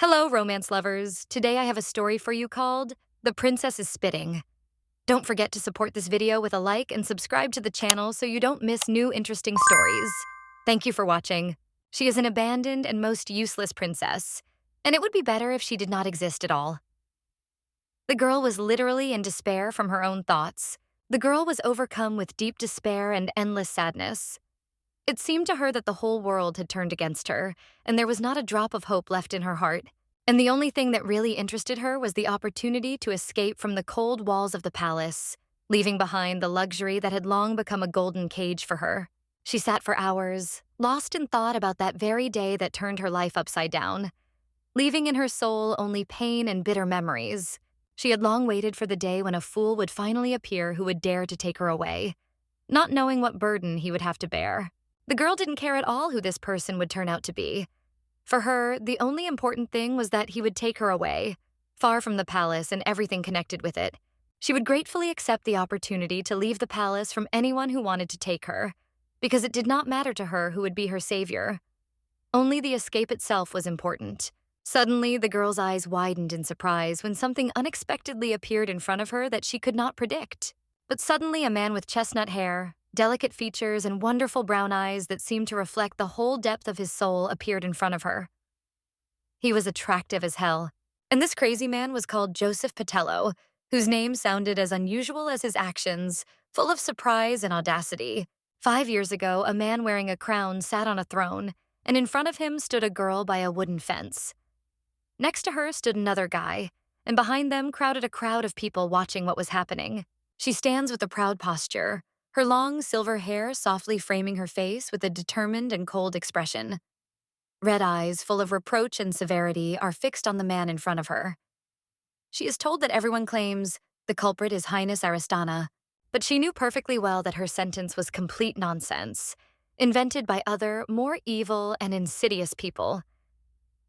Hello, romance lovers. Today I have a story for you called The Princess is Spitting. Don't forget to support this video with a like and subscribe to the channel so you don't miss new interesting stories. Thank you for watching. She is an abandoned and most useless princess, and it would be better if she did not exist at all. The girl was literally in despair from her own thoughts. The girl was overcome with deep despair and endless sadness. It seemed to her that the whole world had turned against her, and there was not a drop of hope left in her heart. And the only thing that really interested her was the opportunity to escape from the cold walls of the palace, leaving behind the luxury that had long become a golden cage for her. She sat for hours, lost in thought about that very day that turned her life upside down, leaving in her soul only pain and bitter memories. She had long waited for the day when a fool would finally appear who would dare to take her away, not knowing what burden he would have to bear. The girl didn't care at all who this person would turn out to be. For her, the only important thing was that he would take her away, far from the palace and everything connected with it. She would gratefully accept the opportunity to leave the palace from anyone who wanted to take her, because it did not matter to her who would be her savior. Only the escape itself was important. Suddenly, the girl's eyes widened in surprise when something unexpectedly appeared in front of her that she could not predict. But suddenly, a man with chestnut hair, delicate features, and wonderful brown eyes that seemed to reflect the whole depth of his soul appeared in front of her. He was attractive as hell, and this crazy man was called Joseph Patello, whose name sounded as unusual as his actions, full of surprise and audacity. 5 years ago, a man wearing a crown sat on a throne, and in front of him stood a girl by a wooden fence. Next to her stood another guy, and behind them crowded a crowd of people watching what was happening. She stands with a proud posture, her long silver hair softly framing her face with a determined and cold expression. Red eyes, full of reproach and severity, are fixed on the man in front of her. She is told that everyone claims the culprit is Highness Aristana, but she knew perfectly well that her sentence was complete nonsense, invented by other, more evil and insidious people.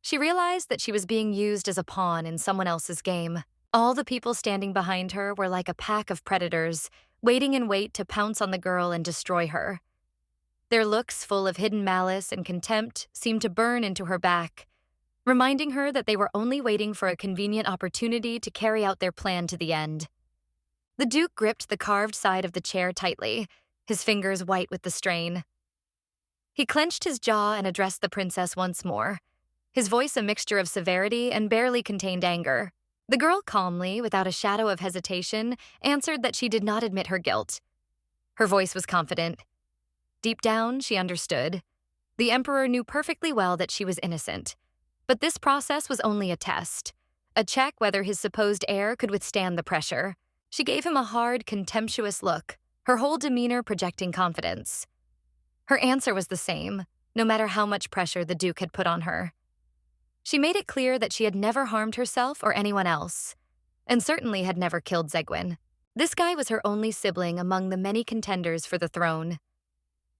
She realized that she was being used as a pawn in someone else's game. All the people standing behind her were like a pack of predators, waiting in wait to pounce on the girl and destroy her. Their looks, full of hidden malice and contempt, seemed to burn into her back, reminding her that they were only waiting for a convenient opportunity to carry out their plan to the end. The Duke gripped the carved side of the chair tightly, his fingers white with the strain. He clenched his jaw and addressed the princess once more, his voice a mixture of severity and barely contained anger. The girl calmly, without a shadow of hesitation, answered that she did not admit her guilt. Her voice was confident. Deep down, she understood. The emperor knew perfectly well that she was innocent. But this process was only a test, a check whether his supposed heir could withstand the pressure. She gave him a hard, contemptuous look, her whole demeanor projecting confidence. Her answer was the same, no matter how much pressure the Duke had put on her. She made it clear that she had never harmed herself or anyone else, and certainly had never killed Zegwin. This guy was her only sibling among the many contenders for the throne.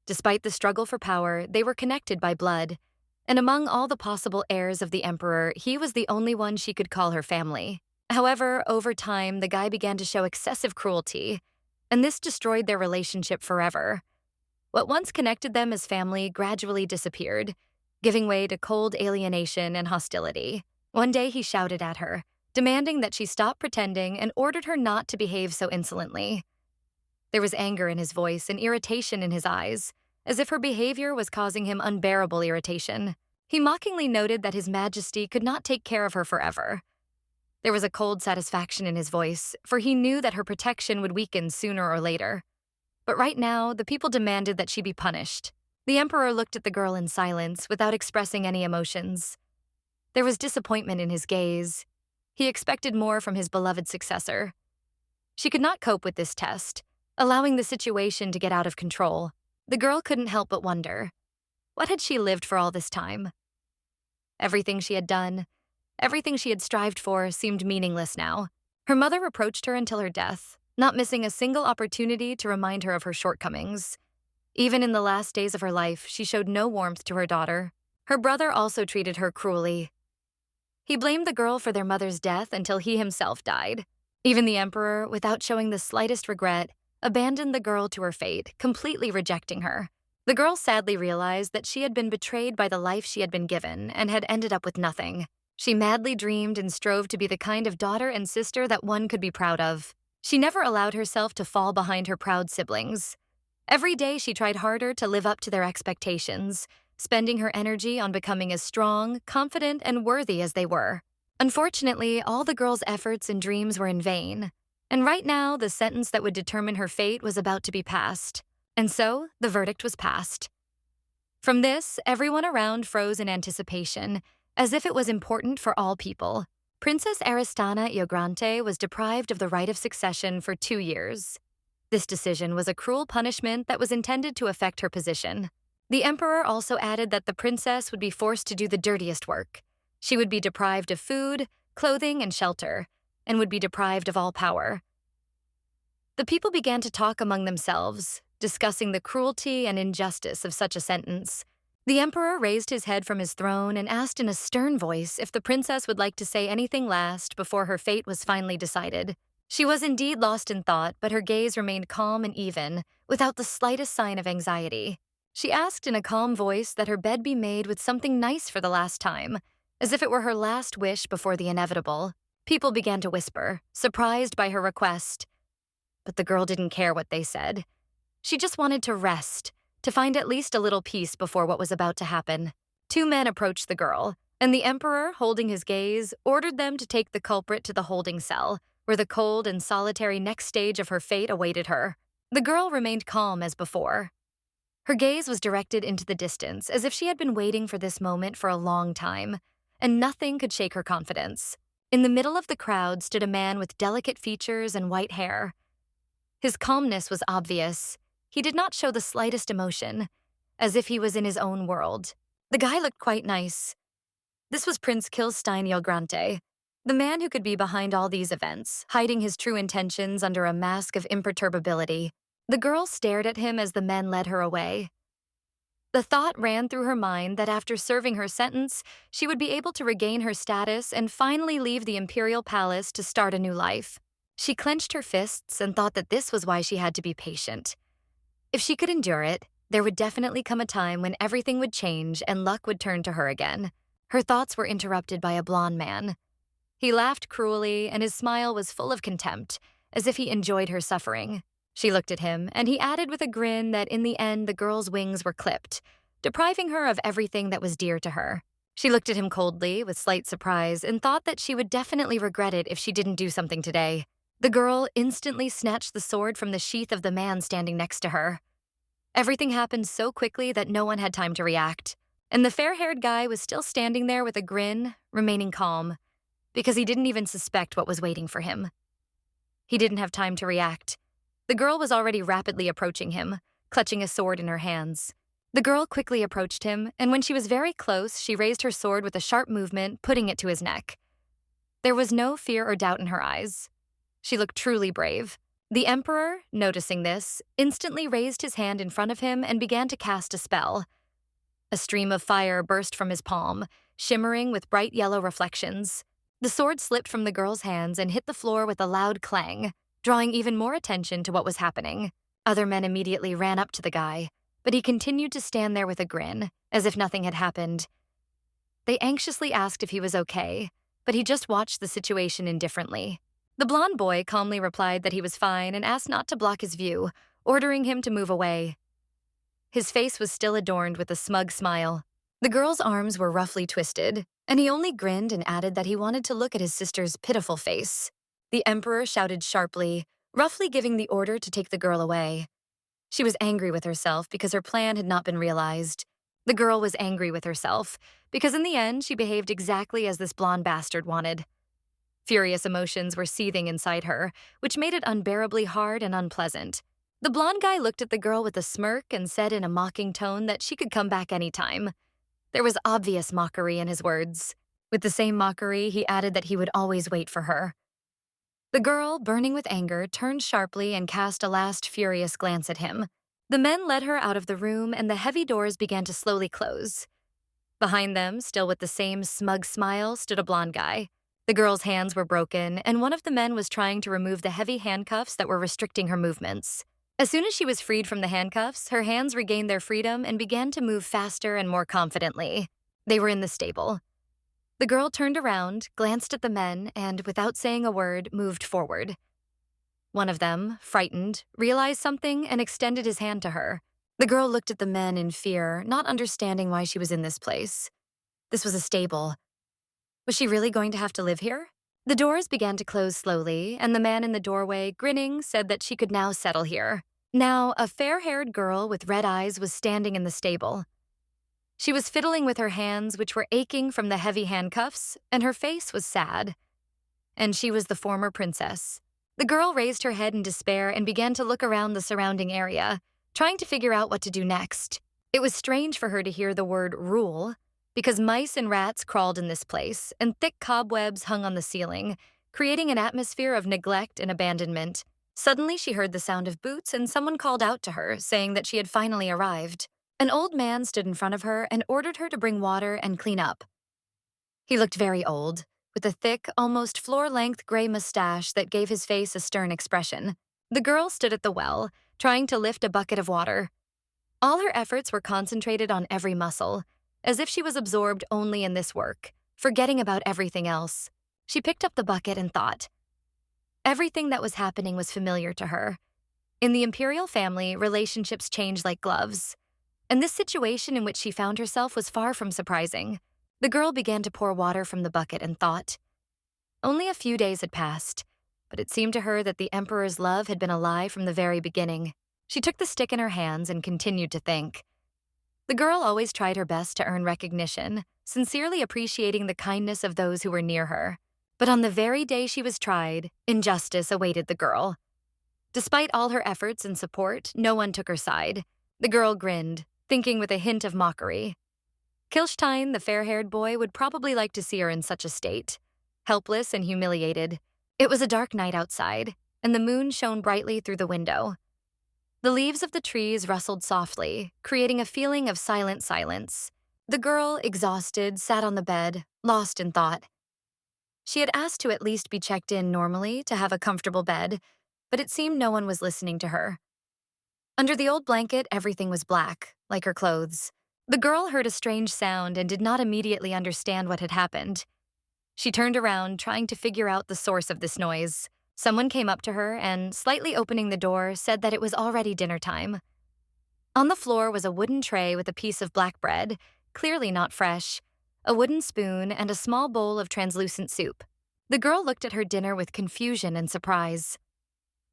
Despite the struggle for power, they were connected by blood, and among all the possible heirs of the emperor, he was the only one she could call her family. However, over time, the guy began to show excessive cruelty, and this destroyed their relationship forever. What once connected them as family gradually disappeared, giving way to cold alienation and hostility. One day he shouted at her, demanding that she stop pretending and ordered her not to behave so insolently. There was anger in his voice and irritation in his eyes, as if her behavior was causing him unbearable irritation. He mockingly noted that His Majesty could not take care of her forever. There was a cold satisfaction in his voice, for he knew that her protection would weaken sooner or later. But right now, the people demanded that she be punished. The emperor looked at the girl in silence, without expressing any emotions. There was disappointment in his gaze. He expected more from his beloved successor. She could not cope with this test, allowing the situation to get out of control. The girl couldn't help but wonder, what had she lived for all this time? Everything she had done, everything she had strived for, seemed meaningless now. Her mother reproached her until her death, not missing a single opportunity to remind her of her shortcomings. Even in the last days of her life, she showed no warmth to her daughter. Her brother also treated her cruelly. He blamed the girl for their mother's death until he himself died. Even the emperor, without showing the slightest regret, abandoned the girl to her fate, completely rejecting her. The girl sadly realized that she had been betrayed by the life she had been given and had ended up with nothing. She madly dreamed and strove to be the kind of daughter and sister that one could be proud of. She never allowed herself to fall behind her proud siblings. Every day she tried harder to live up to their expectations, spending her energy on becoming as strong, confident, and worthy as they were. Unfortunately, all the girl's efforts and dreams were in vain, and right now the sentence that would determine her fate was about to be passed. And so, the verdict was passed. From this, everyone around froze in anticipation, as if it was important for all people. Princess Aristana Iogrante was deprived of the right of succession for 2 years. This decision was a cruel punishment that was intended to affect her position. The emperor also added that the princess would be forced to do the dirtiest work. She would be deprived of food, clothing, and shelter, and would be deprived of all power. The people began to talk among themselves, discussing the cruelty and injustice of such a sentence. The emperor raised his head from his throne and asked in a stern voice if the princess would like to say anything last before her fate was finally decided. She was indeed lost in thought, but her gaze remained calm and even, without the slightest sign of anxiety. She asked in a calm voice that her bed be made with something nice for the last time, as if it were her last wish before the inevitable. People began to whisper, surprised by her request. But the girl didn't care what they said. She just wanted to rest, to find at least a little peace before what was about to happen. 2 men approached the girl, and the emperor, holding his gaze, ordered them to take the culprit to the holding cell, where the cold and solitary next stage of her fate awaited her. The girl remained calm as before. Her gaze was directed into the distance, as if she had been waiting for this moment for a long time, and nothing could shake her confidence. In the middle of the crowd stood a man with delicate features and white hair. His calmness was obvious. He did not show the slightest emotion, as if he was in his own world. The guy looked quite nice. This was Prince Kilstein Iogrante, the man who could be behind all these events, hiding his true intentions under a mask of imperturbability. The girl stared at him as the men led her away. The thought ran through her mind that after serving her sentence, she would be able to regain her status and finally leave the imperial palace to start a new life. She clenched her fists and thought that this was why she had to be patient. If she could endure it, there would definitely come a time when everything would change and luck would turn to her again. Her thoughts were interrupted by a blonde man. He laughed cruelly, and his smile was full of contempt, as if he enjoyed her suffering. She looked at him, and he added with a grin that in the end the girl's wings were clipped, depriving her of everything that was dear to her. She looked at him coldly, with slight surprise, and thought that she would definitely regret it if she didn't do something today. The girl instantly snatched the sword from the sheath of the man standing next to her. Everything happened so quickly that no one had time to react, and the fair-haired guy was still standing there with a grin, remaining calm, because he didn't even suspect what was waiting for him. He didn't have time to react. The girl was already rapidly approaching him, clutching a sword in her hands. The girl quickly approached him, and when she was very close, she raised her sword with a sharp movement, putting it to his neck. There was no fear or doubt in her eyes. She looked truly brave. The emperor, noticing this, instantly raised his hand in front of him and began to cast a spell. A stream of fire burst from his palm, shimmering with bright yellow reflections. The sword slipped from the girl's hands and hit the floor with a loud clang, drawing even more attention to what was happening. Other men immediately ran up to the guy, but he continued to stand there with a grin, as if nothing had happened. They anxiously asked if he was okay, but he just watched the situation indifferently. The blonde boy calmly replied that he was fine and asked not to block his view, ordering him to move away. His face was still adorned with a smug smile. The girl's arms were roughly twisted, and he only grinned and added that he wanted to look at his sister's pitiful face. The emperor shouted sharply, roughly giving the order to take the girl away. She was angry with herself because her plan had not been realized. The girl was angry with herself because in the end she behaved exactly as this blonde bastard wanted. Furious emotions were seething inside her, which made it unbearably hard and unpleasant. The blonde guy looked at the girl with a smirk and said in a mocking tone that she could come back any time. There was obvious mockery in his words. With the same mockery, he added that he would always wait for her. The girl, burning with anger, turned sharply and cast a last furious glance at him. The men led her out of the room, and the heavy doors began to slowly close. Behind them, still with the same smug smile, stood a blonde guy. The girl's hands were broken, and one of the men was trying to remove the heavy handcuffs that were restricting her movements. As soon as she was freed from the handcuffs, her hands regained their freedom and began to move faster and more confidently. They were in the stable. The girl turned around, glanced at the men, and without saying a word, moved forward. One of them, frightened, realized something and extended his hand to her. The girl looked at the men in fear, not understanding why she was in this place. This was a stable. Was she really going to have to live here? The doors began to close slowly, and the man in the doorway, grinning, said that she could now settle here. Now, a fair-haired girl with red eyes was standing in the stable. She was fiddling with her hands, which were aching from the heavy handcuffs, and her face was sad. And she was the former princess. The girl raised her head in despair and began to look around the surrounding area, trying to figure out what to do next. It was strange for her to hear the word rule, because mice and rats crawled in this place, and thick cobwebs hung on the ceiling, creating an atmosphere of neglect and abandonment. Suddenly, she heard the sound of boots, and someone called out to her, saying that she had finally arrived. An old man stood in front of her and ordered her to bring water and clean up. He looked very old, with a thick, almost floor-length gray mustache that gave his face a stern expression. The girl stood at the well, trying to lift a bucket of water. All her efforts were concentrated on every muscle, as if she was absorbed only in this work, forgetting about everything else. She picked up the bucket and thought. Everything that was happening was familiar to her. In the imperial family, relationships change like gloves, and this situation in which she found herself was far from surprising. The girl began to pour water from the bucket and thought. Only a few days had passed, but it seemed to her that the emperor's love had been a lie from the very beginning. She took the stick in her hands and continued to think. The girl always tried her best to earn recognition, sincerely appreciating the kindness of those who were near her. But on the very day she was tried, injustice awaited the girl. Despite all her efforts and support, no one took her side. The girl grinned, thinking with a hint of mockery. Kilstein, the fair-haired boy, would probably like to see her in such a state, helpless and humiliated. It was a dark night outside, and the moon shone brightly through the window. The leaves of the trees rustled softly, creating a feeling of silent silence. The girl, exhausted, sat on the bed, lost in thought. She had asked to at least be checked in normally to have a comfortable bed, but it seemed no one was listening to her. Under the old blanket, everything was black, like her clothes. The girl heard a strange sound and did not immediately understand what had happened. She turned around, trying to figure out the source of this noise. Someone came up to her and, slightly opening the door, said that it was already dinner time. On the floor was a wooden tray with a piece of black bread, clearly not fresh, a wooden spoon, and a small bowl of translucent soup. The girl looked at her dinner with confusion and surprise.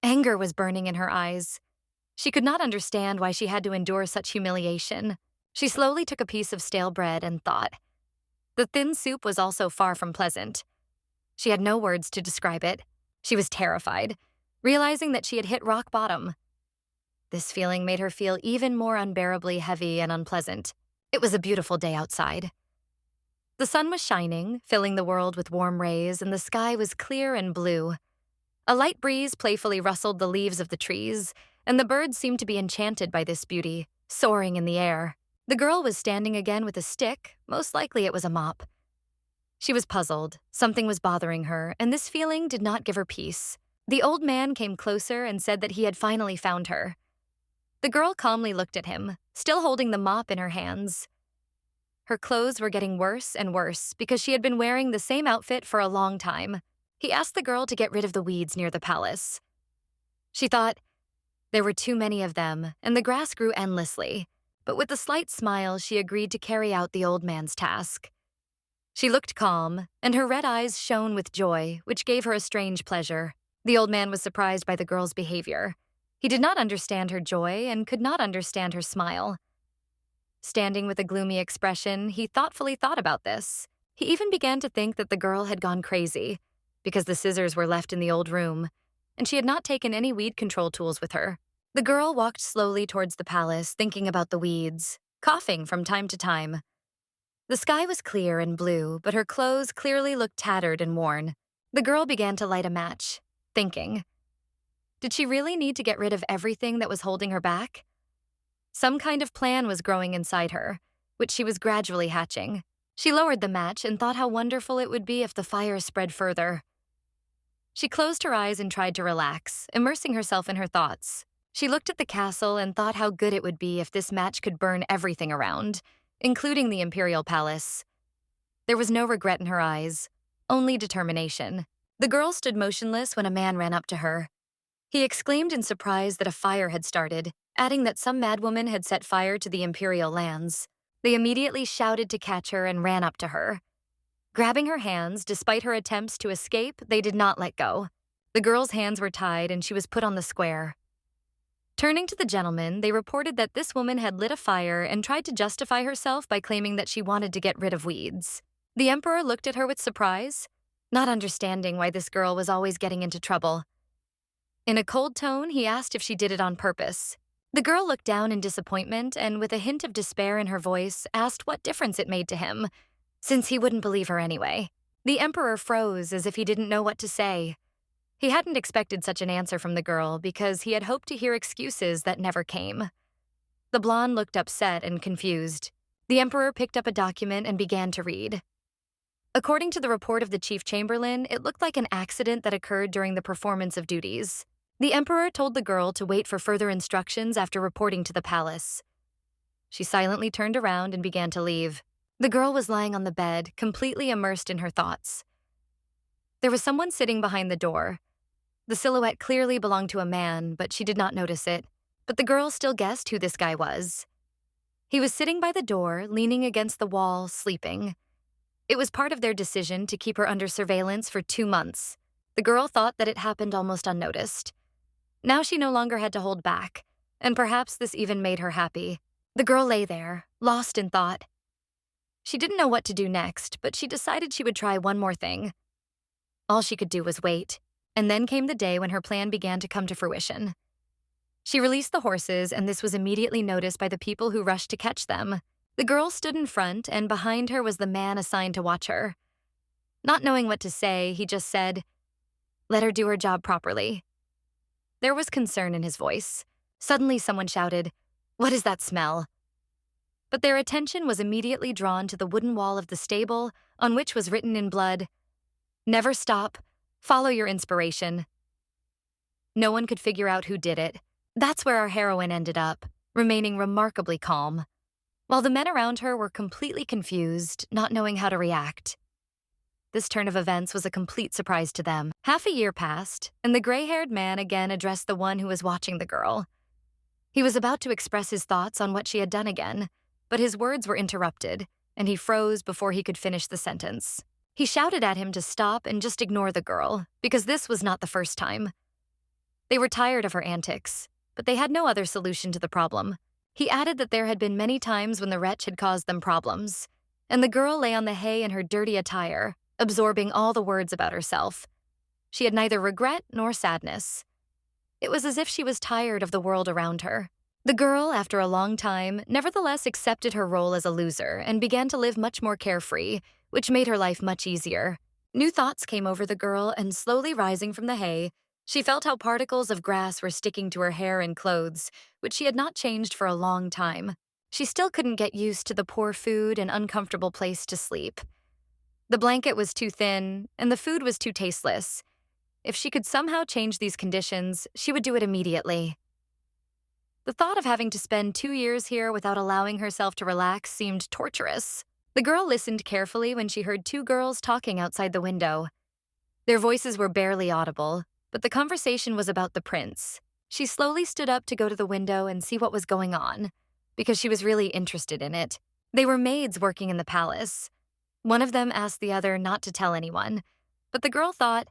Anger was burning in her eyes. She could not understand why she had to endure such humiliation. She slowly took a piece of stale bread and thought. The thin soup was also far from pleasant. She had no words to describe it. She was terrified, realizing that she had hit rock bottom. This feeling made her feel even more unbearably heavy and unpleasant. It was a beautiful day outside. The sun was shining, filling the world with warm rays, and the sky was clear and blue. A light breeze playfully rustled the leaves of the trees, and the birds seemed to be enchanted by this beauty, soaring in the air. The girl was standing again with a stick, most likely it was a mop. She was puzzled, something was bothering her, and this feeling did not give her peace. The old man came closer and said that he had finally found her. The girl calmly looked at him, still holding the mop in her hands. Her clothes were getting worse and worse because she had been wearing the same outfit for a long time. He asked the girl to get rid of the weeds near the palace. She thought, there were too many of them, and the grass grew endlessly. But with a slight smile, she agreed to carry out the old man's task. She looked calm, and her red eyes shone with joy, which gave her a strange pleasure. The old man was surprised by the girl's behavior. He did not understand her joy and could not understand her smile. Standing with a gloomy expression, he thoughtfully thought about this. He even began to think that the girl had gone crazy, because the scissors were left in the old room, and she had not taken any weed control tools with her. The girl walked slowly towards the palace, thinking about the weeds, coughing from time to time. The sky was clear and blue, but her clothes clearly looked tattered and worn. The girl began to light a match, thinking. Did she really need to get rid of everything that was holding her back? Some kind of plan was growing inside her, which she was gradually hatching. She lowered the match and thought how wonderful it would be if the fire spread further. She closed her eyes and tried to relax, immersing herself in her thoughts. She looked at the castle and thought how good it would be if this match could burn everything around, including the imperial palace. There was no regret in her eyes, only determination. The girl stood motionless when a man ran up to her. He exclaimed in surprise that a fire had started, adding that some madwoman had set fire to the imperial lands. They immediately shouted to catch her and ran up to her. Grabbing her hands, despite her attempts to escape, they did not let go. The girl's hands were tied and she was put on the square. Turning to the gentleman, they reported that this woman had lit a fire and tried to justify herself by claiming that she wanted to get rid of weeds. The emperor looked at her with surprise, not understanding why this girl was always getting into trouble. In a cold tone, he asked if she did it on purpose. The girl looked down in disappointment and, with a hint of despair in her voice, asked what difference it made to him, since he wouldn't believe her anyway. The emperor froze as if he didn't know what to say. He hadn't expected such an answer from the girl because he had hoped to hear excuses that never came. The blonde looked upset and confused. The emperor picked up a document and began to read. According to the report of the chief chamberlain, it looked like an accident that occurred during the performance of duties. The emperor told the girl to wait for further instructions after reporting to the palace. She silently turned around and began to leave. The girl was lying on the bed, completely immersed in her thoughts. There was someone sitting behind the door. The silhouette clearly belonged to a man, but she did not notice it. But the girl still guessed who this guy was. He was sitting by the door, leaning against the wall, sleeping. It was part of their decision to keep her under surveillance for 2 months. The girl thought that it happened almost unnoticed. Now she no longer had to hold back, and perhaps this even made her happy. The girl lay there, lost in thought. She didn't know what to do next, but she decided she would try one more thing. All she could do was wait, and then came the day when her plan began to come to fruition. She released the horses, and this was immediately noticed by the people who rushed to catch them. The girl stood in front, and behind her was the man assigned to watch her. Not knowing what to say, he just said, "Let her do her job properly." There was concern in his voice. Suddenly someone shouted, "What is that smell?" But their attention was immediately drawn to the wooden wall of the stable, on which was written in blood, "Never stop. Follow your inspiration." No one could figure out who did it. That's where our heroine ended up, remaining remarkably calm, while the men around her were completely confused, not knowing how to react. This turn of events was a complete surprise to them. Half a year passed, and the gray-haired man again addressed the one who was watching the girl. He was about to express his thoughts on what she had done again, but his words were interrupted, and he froze before he could finish the sentence. He shouted at him to stop and just ignore the girl, because this was not the first time. They were tired of her antics, but they had no other solution to the problem. He added that there had been many times when the wretch had caused them problems, and the girl lay on the hay in her dirty attire, absorbing all the words about herself. She had neither regret nor sadness. It was as if she was tired of the world around her. The girl, after a long time, nevertheless accepted her role as a loser and began to live much more carefree, which made her life much easier. New thoughts came over the girl, and slowly rising from the hay, she felt how particles of grass were sticking to her hair and clothes, which she had not changed for a long time. She still couldn't get used to the poor food and uncomfortable place to sleep. The blanket was too thin, and the food was too tasteless. If she could somehow change these conditions, she would do it immediately. The thought of having to spend 2 years here without allowing herself to relax seemed torturous. The girl listened carefully when she heard 2 girls talking outside the window. Their voices were barely audible, but the conversation was about the prince. She slowly stood up to go to the window and see what was going on, because she was really interested in it. They were maids working in the palace. One of them asked the other not to tell anyone, but the girl thought,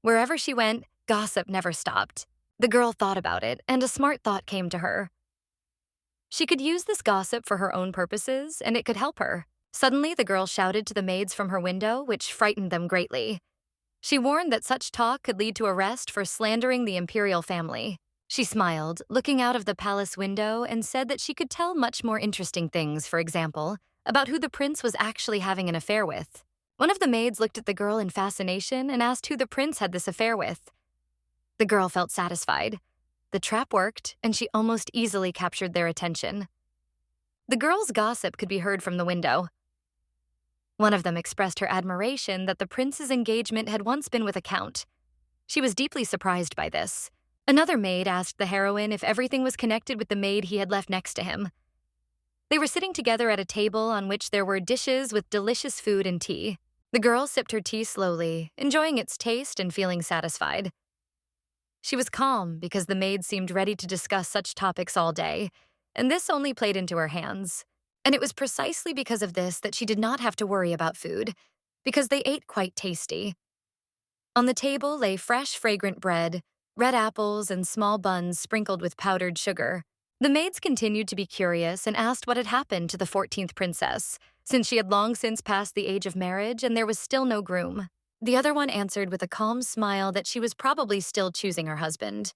wherever she went, gossip never stopped. The girl thought about it, and a smart thought came to her. She could use this gossip for her own purposes, and it could help her. Suddenly, the girl shouted to the maids from her window, which frightened them greatly. She warned that such talk could lead to arrest for slandering the imperial family. She smiled, looking out of the palace window, and said that she could tell much more interesting things, for example, about who the prince was actually having an affair with. One of the maids looked at the girl in fascination and asked who the prince had this affair with. The girl felt satisfied. The trap worked, and she almost easily captured their attention. The girl's gossip could be heard from the window. One of them expressed her admiration that the prince's engagement had once been with a count. She was deeply surprised by this. Another maid asked the heroine if everything was connected with the maid he had left next to him. They were sitting together at a table on which there were dishes with delicious food and tea. The girl sipped her tea slowly, enjoying its taste and feeling satisfied. She was calm because the maid seemed ready to discuss such topics all day, and this only played into her hands. And it was precisely because of this that she did not have to worry about food, because they ate quite tasty. On the table lay fresh, fragrant bread, red apples, and small buns sprinkled with powdered sugar. The maids continued to be curious and asked what had happened to the 14th princess, since she had long since passed the age of marriage and there was still no groom. The other one answered with a calm smile that she was probably still choosing her husband.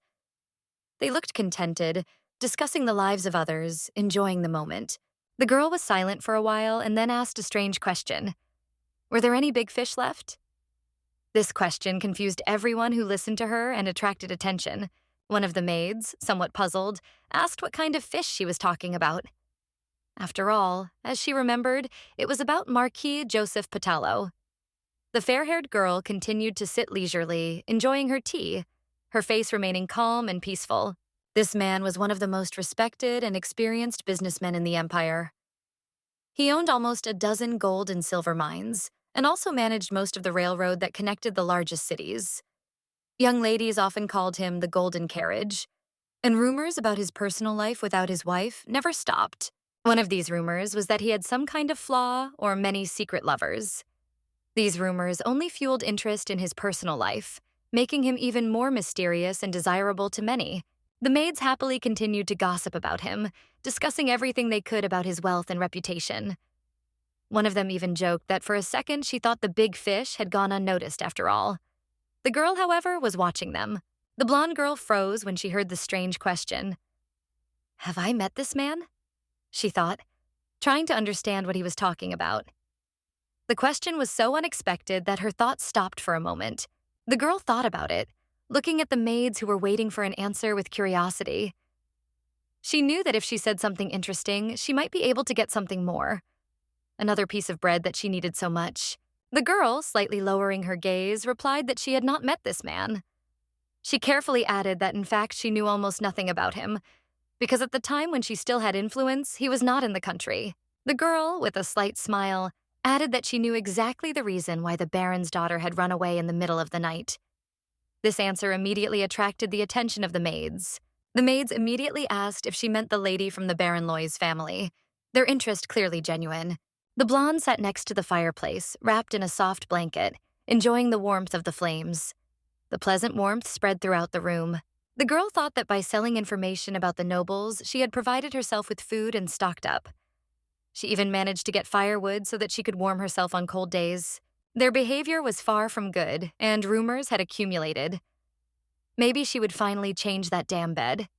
They looked contented, discussing the lives of others, enjoying the moment. The girl was silent for a while and then asked a strange question. Were there any big fish left? This question confused everyone who listened to her and attracted attention. One of the maids, somewhat puzzled, asked what kind of fish she was talking about. After all, as she remembered, it was about Marquis Joseph Patalo. The fair-haired girl continued to sit leisurely, enjoying her tea, her face remaining calm and peaceful. This man was one of the most respected and experienced businessmen in the empire. He owned almost a dozen gold and silver mines, and also managed most of the railroad that connected the largest cities. Young ladies often called him the Golden Carriage, and rumors about his personal life without his wife never stopped. One of these rumors was that he had some kind of flaw or many secret lovers. These rumors only fueled interest in his personal life, making him even more mysterious and desirable to many. The maids happily continued to gossip about him, discussing everything they could about his wealth and reputation. One of them even joked that for a second she thought the big fish had gone unnoticed after all. The girl, however, was watching them. The blonde girl froze when she heard the strange question. Have I met this man? She thought, trying to understand what he was talking about. The question was so unexpected that her thoughts stopped for a moment. The girl thought about it, looking at the maids who were waiting for an answer with curiosity. She knew that if she said something interesting, she might be able to get something more. Another piece of bread that she needed so much. The girl, slightly lowering her gaze, replied that she had not met this man. She carefully added that in fact she knew almost nothing about him, because at the time when she still had influence, he was not in the country. The girl, with a slight smile, added that she knew exactly the reason why the Baron's daughter had run away in the middle of the night. This answer immediately attracted the attention of the maids. The maids immediately asked if she meant the lady from the Baron Loy's family, their interest clearly genuine. The blonde sat next to the fireplace, wrapped in a soft blanket, enjoying the warmth of the flames. The pleasant warmth spread throughout the room. The girl thought that by selling information about the nobles, she had provided herself with food and stocked up. She even managed to get firewood so that she could warm herself on cold days. Their behavior was far from good, and rumors had accumulated. Maybe she would finally change that damn bed.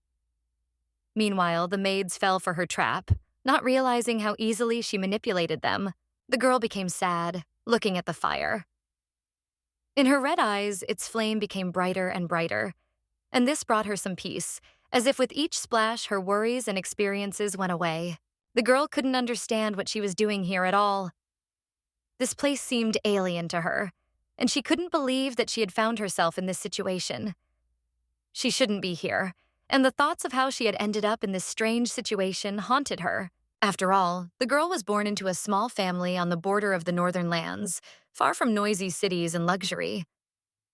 Meanwhile, the maids fell for her trap, not realizing how easily she manipulated them. The girl became sad, looking at the fire. In her red eyes, its flame became brighter and brighter, and this brought her some peace, as if with each splash her worries and experiences went away. The girl couldn't understand what she was doing here at all. This place seemed alien to her, and she couldn't believe that she had found herself in this situation. She shouldn't be here, and the thoughts of how she had ended up in this strange situation haunted her. After all, the girl was born into a small family on the border of the northern lands, far from noisy cities and luxury.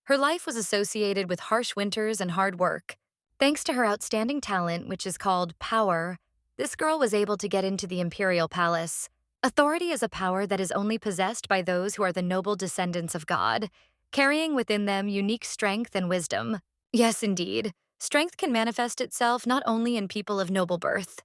Her life was associated with harsh winters and hard work. Thanks to her outstanding talent, which is called power, this girl was able to get into the imperial palace. Authority is a power that is only possessed by those who are the noble descendants of God, carrying within them unique strength and wisdom. Yes, indeed, strength can manifest itself not only in people of noble birth.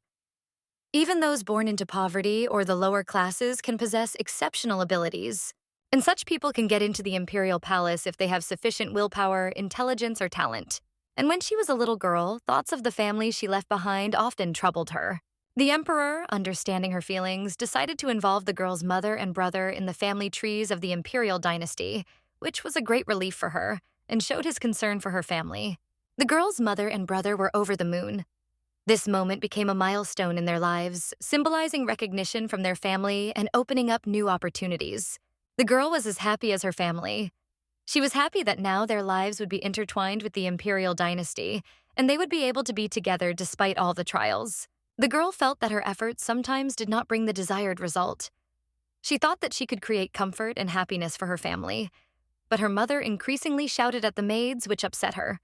Even those born into poverty or the lower classes can possess exceptional abilities. And such people can get into the imperial palace if they have sufficient willpower, intelligence, or talent. And when she was a little girl, thoughts of the family she left behind often troubled her. The emperor, understanding her feelings, decided to involve the girl's mother and brother in the family trees of the imperial dynasty, which was a great relief for her, and showed his concern for her family. The girl's mother and brother were over the moon. This moment became a milestone in their lives, symbolizing recognition from their family and opening up new opportunities. The girl was as happy as her family. She was happy that now their lives would be intertwined with the imperial dynasty, and they would be able to be together despite all the trials. The girl felt that her efforts sometimes did not bring the desired result. She thought that she could create comfort and happiness for her family, but her mother increasingly shouted at the maids, which upset her.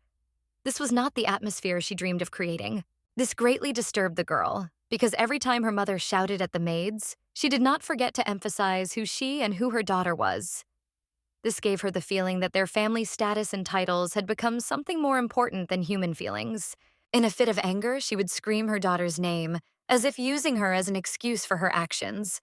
This was not the atmosphere she dreamed of creating. This greatly disturbed the girl, because every time her mother shouted at the maids, she did not forget to emphasize who she and who her daughter was. This gave her the feeling that their family status and titles had become something more important than human feelings. In a fit of anger, she would scream her daughter's name, as if using her as an excuse for her actions.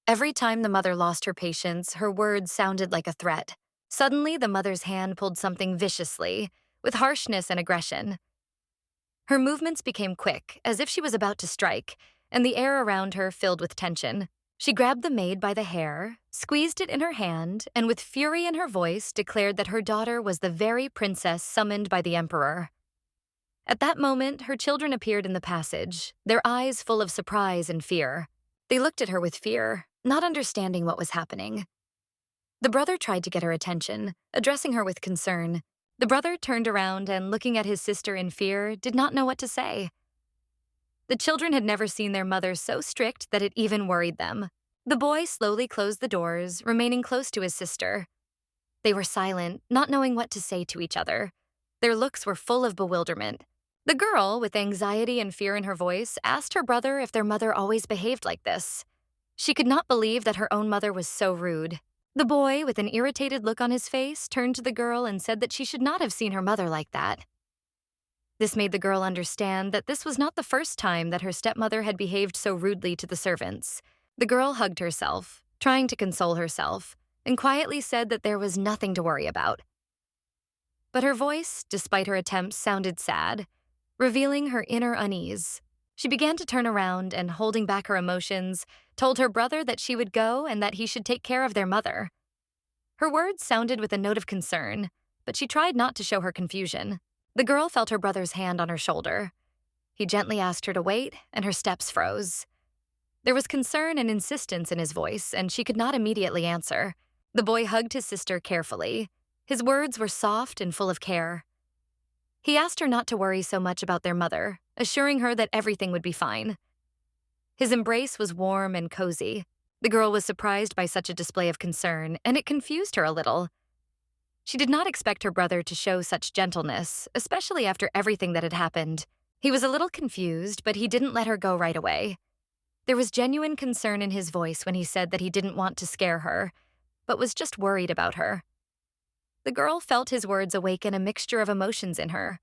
Every time the mother lost her patience, her words sounded like a threat. Suddenly, the mother's hand pulled something viciously, with harshness and aggression. Her movements became quick, as if she was about to strike, and the air around her filled with tension. She grabbed the maid by the hair, squeezed it in her hand, and with fury in her voice declared that her daughter was the very princess summoned by the emperor. At that moment, her children appeared in the passage, their eyes full of surprise and fear. They looked at her with fear, not understanding what was happening. The brother tried to get her attention, addressing her with concern. The brother turned around and, looking at his sister in fear, did not know what to say. The children had never seen their mother so strict that it even worried them. The boy slowly closed the doors, remaining close to his sister. They were silent, not knowing what to say to each other. Their looks were full of bewilderment. The girl, with anxiety and fear in her voice, asked her brother if their mother always behaved like this. She could not believe that her own mother was so rude. The boy, with an irritated look on his face, turned to the girl and said that she should not have seen her mother like that. This made the girl understand that this was not the first time that her stepmother had behaved so rudely to the servants. The girl hugged herself, trying to console herself, and quietly said that there was nothing to worry about. But her voice, despite her attempts, sounded sad, revealing her inner unease. She began to turn around and, holding back her emotions, told her brother that she would go and that he should take care of their mother. Her words sounded with a note of concern, but she tried not to show her confusion. The girl felt her brother's hand on her shoulder. He gently asked her to wait, and her steps froze. There was concern and insistence in his voice, and she could not immediately answer. The boy hugged his sister carefully. His words were soft and full of care. He asked her not to worry so much about their mother, assuring her that everything would be fine. His embrace was warm and cozy. The girl was surprised by such a display of concern, and it confused her a little. She did not expect her brother to show such gentleness, especially after everything that had happened. He was a little confused, but he didn't let her go right away. There was genuine concern in his voice when he said that he didn't want to scare her, but was just worried about her. The girl felt his words awaken a mixture of emotions in her.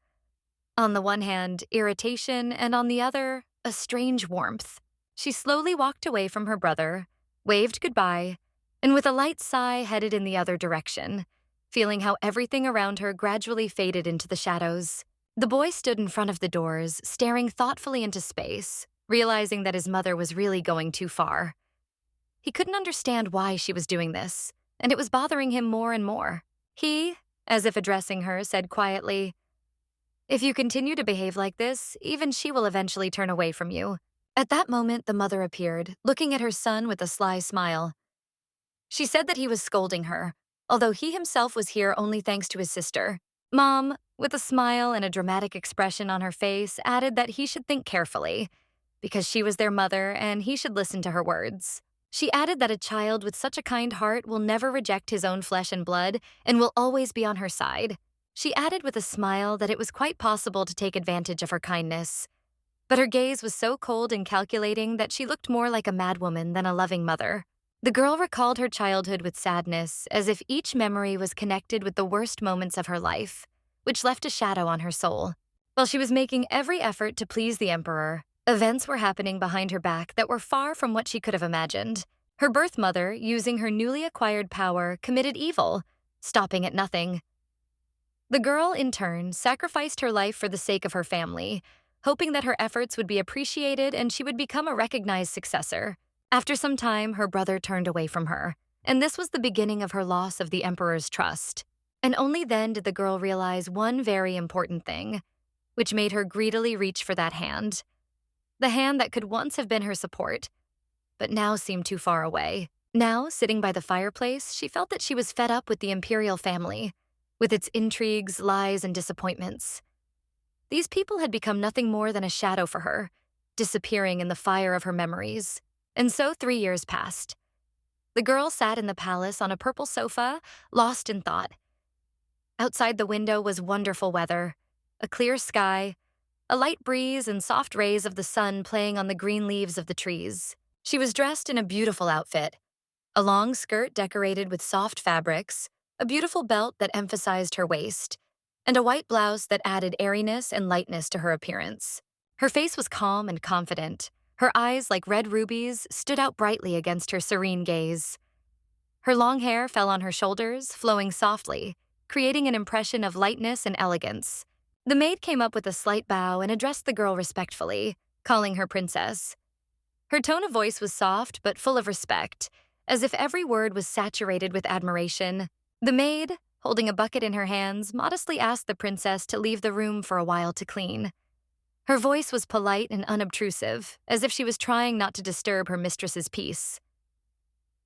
On the one hand, irritation, and on the other, a strange warmth. She slowly walked away from her brother, waved goodbye, and with a light sigh headed in the other direction, feeling how everything around her gradually faded into the shadows. The boy stood in front of the doors, staring thoughtfully into space, realizing that his mother was really going too far. He couldn't understand why she was doing this, and it was bothering him more and more. He, as if addressing her, said quietly, "If you continue to behave like this, even she will eventually turn away from you." At that moment, the mother appeared, looking at her son with a sly smile. She said that he was scolding her, although he himself was here only thanks to his sister. Mom, with a smile and a dramatic expression on her face, added that he should think carefully, because she was their mother and he should listen to her words. She added that a child with such a kind heart will never reject his own flesh and blood and will always be on her side. She added with a smile that it was quite possible to take advantage of her kindness. But her gaze was so cold and calculating that she looked more like a madwoman than a loving mother. The girl recalled her childhood with sadness, as if each memory was connected with the worst moments of her life, which left a shadow on her soul. While she was making every effort to please the emperor, events were happening behind her back that were far from what she could have imagined. Her birth mother, using her newly acquired power, committed evil, stopping at nothing. The girl, in turn, sacrificed her life for the sake of her family, hoping that her efforts would be appreciated and she would become a recognized successor. After some time, her brother turned away from her, and this was the beginning of her loss of the emperor's trust. And only then did the girl realize one very important thing, which made her greedily reach for that hand. The hand that could once have been her support, but now seemed too far away. Now, sitting by the fireplace, she felt that she was fed up with the imperial family, with its intrigues, lies, and disappointments. These people had become nothing more than a shadow for her, disappearing in the fire of her memories. And so 3 years passed. The girl sat in the palace on a purple sofa, lost in thought. Outside the window was wonderful weather, a clear sky, a light breeze, and soft rays of the sun playing on the green leaves of the trees. She was dressed in a beautiful outfit, a long skirt decorated with soft fabrics, a beautiful belt that emphasized her waist, and a white blouse that added airiness and lightness to her appearance. Her face was calm and confident. Her eyes, like red rubies, stood out brightly against her serene gaze. Her long hair fell on her shoulders, flowing softly, creating an impression of lightness and elegance. The maid came up with a slight bow and addressed the girl respectfully, calling her princess. Her tone of voice was soft but full of respect, as if every word was saturated with admiration. The maid, holding a bucket in her hands, modestly asked the princess to leave the room for a while to clean. Her voice was polite and unobtrusive, as if she was trying not to disturb her mistress's peace.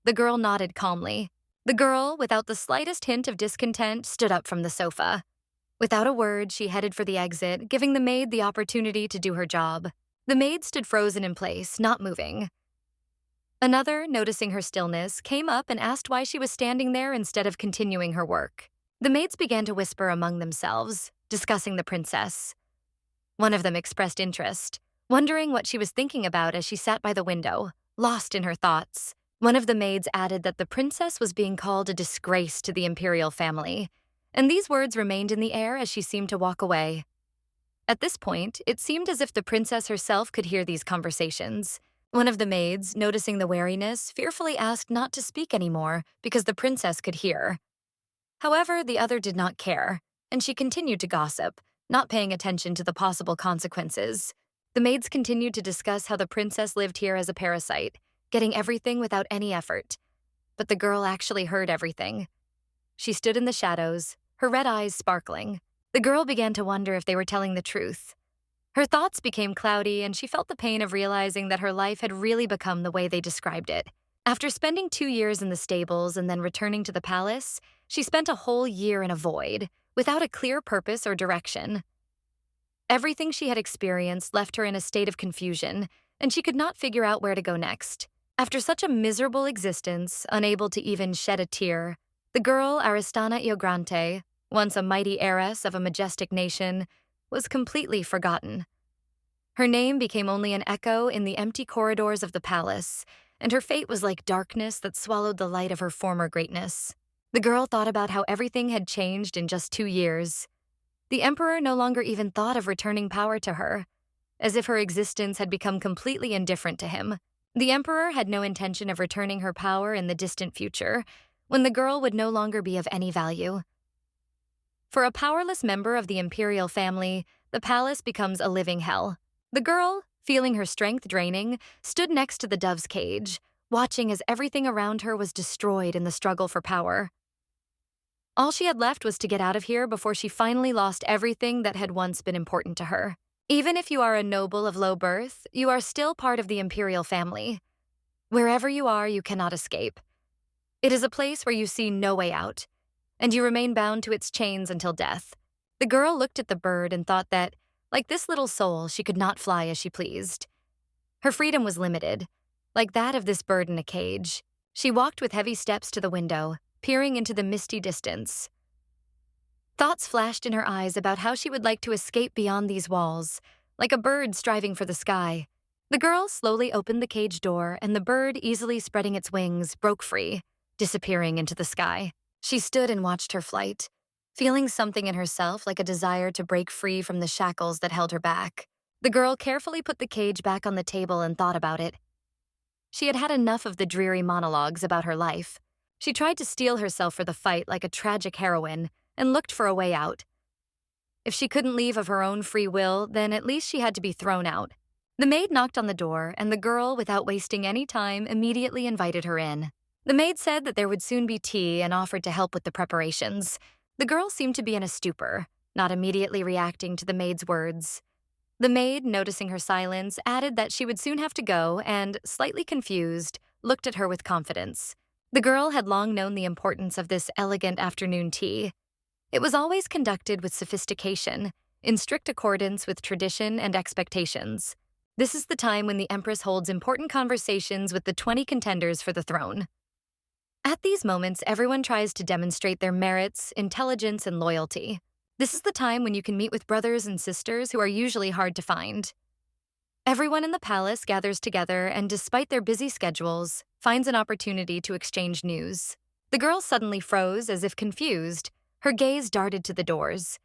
The girl nodded calmly. The girl, without the slightest hint of discontent, stood up from the sofa. Without a word, she headed for the exit, giving the maid the opportunity to do her job. The maid stood frozen in place, not moving. Another, noticing her stillness, came up and asked why she was standing there instead of continuing her work. The maids began to whisper among themselves, discussing the princess. One of them expressed interest, wondering what she was thinking about as she sat by the window, lost in her thoughts. One of the maids added that the princess was being called a disgrace to the imperial family, and these words remained in the air as she seemed to walk away. At this point, it seemed as if the princess herself could hear these conversations. One of the maids, noticing the wariness, fearfully asked not to speak anymore because the princess could hear. However, the other did not care, and she continued to gossip, not paying attention to the possible consequences. The maids continued to discuss how the princess lived here as a parasite, getting everything without any effort. But the girl actually heard everything. She stood in the shadows, her red eyes sparkling. The girl began to wonder if they were telling the truth. Her thoughts became cloudy, and she felt the pain of realizing that her life had really become the way they described it. After spending 2 years in the stables and then returning to the palace, she spent a whole year in a void, without a clear purpose or direction. Everything she had experienced left her in a state of confusion, and she could not figure out where to go next. After such a miserable existence, unable to even shed a tear, the girl Aristana Iogrante, once a mighty heiress of a majestic nation, was completely forgotten. Her name became only an echo in the empty corridors of the palace, and her fate was like darkness that swallowed the light of her former greatness. The girl thought about how everything had changed in just 2 years. The emperor no longer even thought of returning power to her, as if her existence had become completely indifferent to him. The emperor had no intention of returning her power in the distant future, when the girl would no longer be of any value. For a powerless member of the imperial family, the palace becomes a living hell. The girl, feeling her strength draining, stood next to the dove's cage, watching as everything around her was destroyed in the struggle for power. All she had left was to get out of here before she finally lost everything that had once been important to her. Even if you are a noble of low birth, you are still part of the imperial family. Wherever you are, you cannot escape. It is a place where you see no way out, and you remain bound to its chains until death. The girl looked at the bird and thought that, like this little soul, she could not fly as she pleased. Her freedom was limited, like that of this bird in a cage. She walked with heavy steps to the window, peering into the misty distance. Thoughts flashed in her eyes about how she would like to escape beyond these walls, like a bird striving for the sky. The girl slowly opened the cage door, and the bird, easily spreading its wings, broke free, disappearing into the sky. She stood and watched her flight, feeling something in herself like a desire to break free from the shackles that held her back. The girl carefully put the cage back on the table and thought about it. She had had enough of the dreary monologues about her life. She tried to steel herself for the fight like a tragic heroine and looked for a way out. If she couldn't leave of her own free will, then at least she had to be thrown out. The maid knocked on the door, and the girl, without wasting any time, immediately invited her in. The maid said that there would soon be tea and offered to help with the preparations. The girl seemed to be in a stupor, not immediately reacting to the maid's words. The maid, noticing her silence, added that she would soon have to go and, slightly confused, looked at her with confidence. The girl had long known the importance of this elegant afternoon tea. It was always conducted with sophistication, in strict accordance with tradition and expectations. This is the time when the Empress holds important conversations with the 20 contenders for the throne. At these moments, everyone tries to demonstrate their merits, intelligence, and loyalty. This is the time when you can meet with brothers and sisters who are usually hard to find. Everyone in the palace gathers together and, despite their busy schedules, finds an opportunity to exchange news. The girl suddenly froze as if confused. Her gaze darted to the doors.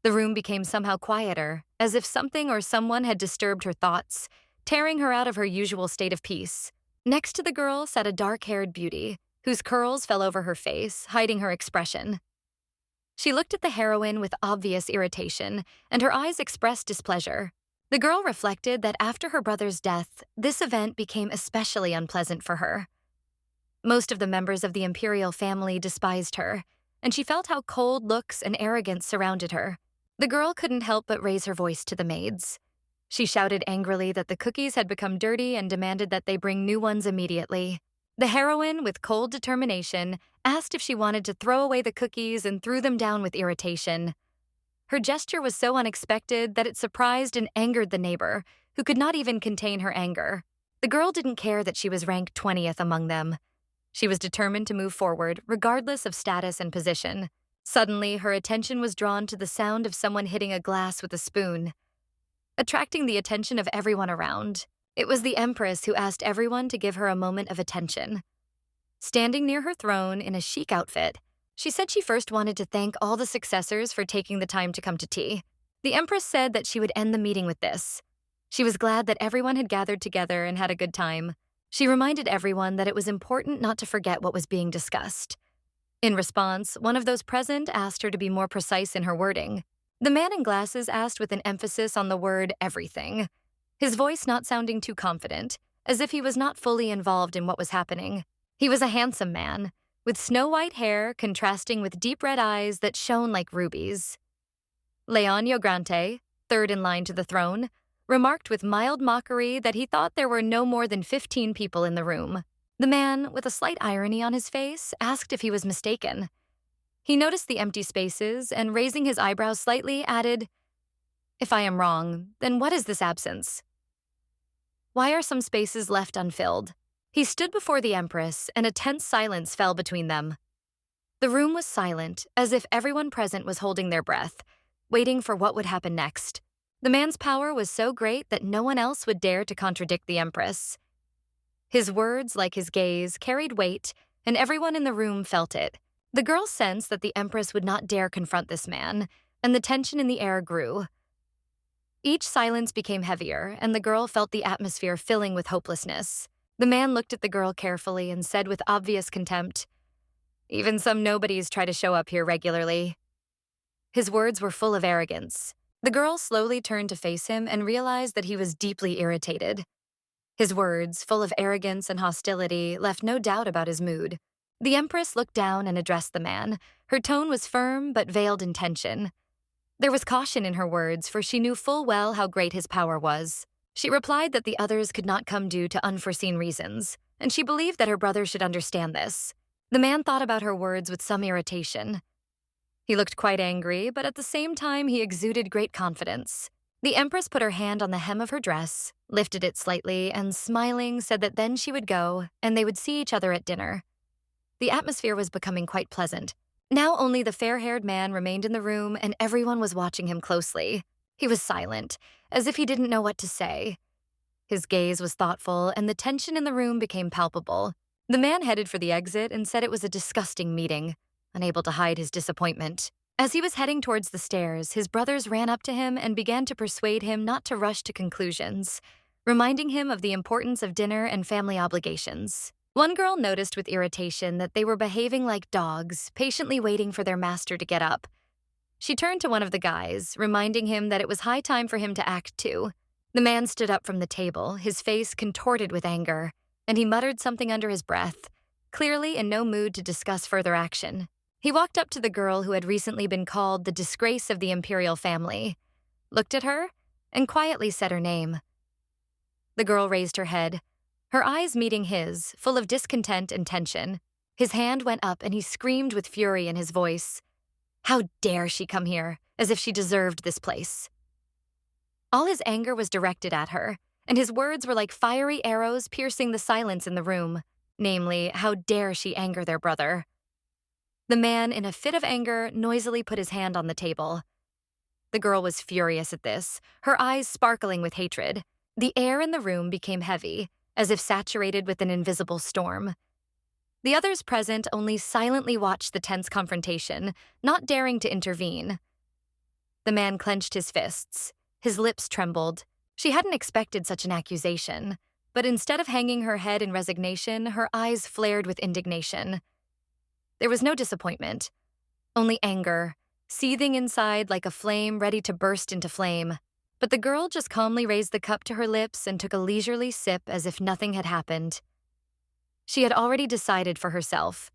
The room became somehow quieter, as if something or someone had disturbed her thoughts, tearing her out of her usual state of peace. Next to the girl sat a dark-haired beauty, whose curls fell over her face, hiding her expression. She looked at the heroine with obvious irritation, and her eyes expressed displeasure. The girl reflected that after her brother's death, this event became especially unpleasant for her. Most of the members of the imperial family despised her, and she felt how cold looks and arrogance surrounded her. The girl couldn't help but raise her voice to the maids. She shouted angrily that the cookies had become dirty and demanded that they bring new ones immediately. The heroine, with cold determination, asked if she wanted to throw away the cookies and threw them down with irritation. Her gesture was so unexpected that it surprised and angered the neighbor, who could not even contain her anger. The girl didn't care that she was ranked 20th among them. She was determined to move forward, regardless of status and position. Suddenly, her attention was drawn to the sound of someone hitting a glass with a spoon, attracting the attention of everyone around. It was the Empress who asked everyone to give her a moment of attention. Standing near her throne in a chic outfit, she said she first wanted to thank all the successors for taking the time to come to tea. The Empress said that she would end the meeting with this. She was glad that everyone had gathered together and had a good time. She reminded everyone that it was important not to forget what was being discussed. In response, one of those present asked her to be more precise in her wording. The man in glasses asked with an emphasis on the word everything, his voice not sounding too confident, as if he was not fully involved in what was happening. He was a handsome man, with snow-white hair contrasting with deep red eyes that shone like rubies. Leon Yogrante, third in line to the throne, remarked with mild mockery that he thought there were no more than 15 people in the room. The man, with a slight irony on his face, asked if he was mistaken. He noticed the empty spaces and, raising his eyebrows slightly, added, "If I am wrong, then what is this absence? Why are some spaces left unfilled?" He stood before the Empress, and a tense silence fell between them. The room was silent, as if everyone present was holding their breath, waiting for what would happen next. The man's power was so great that no one else would dare to contradict the Empress. His words, like his gaze, carried weight, and everyone in the room felt it. The girl sensed that the Empress would not dare confront this man, and the tension in the air grew. Each silence became heavier, and the girl felt the atmosphere filling with hopelessness. The man looked at the girl carefully and said with obvious contempt, "Even some nobodies try to show up here regularly." His words were full of arrogance. The girl slowly turned to face him and realized that he was deeply irritated. His words, full of arrogance and hostility, left no doubt about his mood. The Empress looked down and addressed the man. Her tone was firm but veiled in tension. There was caution in her words, for she knew full well how great his power was. She replied that the others could not come due to unforeseen reasons, and she believed that her brother should understand this. The man thought about her words with some irritation. He looked quite angry, but at the same time he exuded great confidence. The Empress put her hand on the hem of her dress, lifted it slightly, and smiling said that then she would go, and they would see each other at dinner. The atmosphere was becoming quite pleasant. Now only the fair-haired man remained in the room, and everyone was watching him closely. He was silent, as if he didn't know what to say. His gaze was thoughtful, and the tension in the room became palpable. The man headed for the exit and said it was a disgusting meeting, unable to hide his disappointment. As he was heading towards the stairs, his brothers ran up to him and began to persuade him not to rush to conclusions, reminding him of the importance of dinner and family obligations. One girl noticed with irritation that they were behaving like dogs, patiently waiting for their master to get up. She turned to one of the guys, reminding him that it was high time for him to act too. The man stood up from the table, his face contorted with anger, and he muttered something under his breath, clearly in no mood to discuss further action. He walked up to the girl who had recently been called the disgrace of the imperial family, looked at her, and quietly said her name. The girl raised her head, her eyes meeting his, full of discontent and tension. His hand went up and he screamed with fury in his voice. How dare she come here, as if she deserved this place. All his anger was directed at her. and his words were like fiery arrows piercing the silence in the room, namely, how dare she anger their brother. The man, in a fit of anger, noisily put his hand on the table. The girl was furious at this, her eyes sparkling with hatred. The air in the room became heavy, as if saturated with an invisible storm. The others present only silently watched the tense confrontation, not daring to intervene. The man clenched his fists. His lips trembled. She hadn't expected such an accusation, but instead of hanging her head in resignation, her eyes flared with indignation. There was no disappointment, only anger, seething inside like a flame ready to burst into flame. But the girl just calmly raised the cup to her lips and took a leisurely sip as if nothing had happened. She had already decided for herself.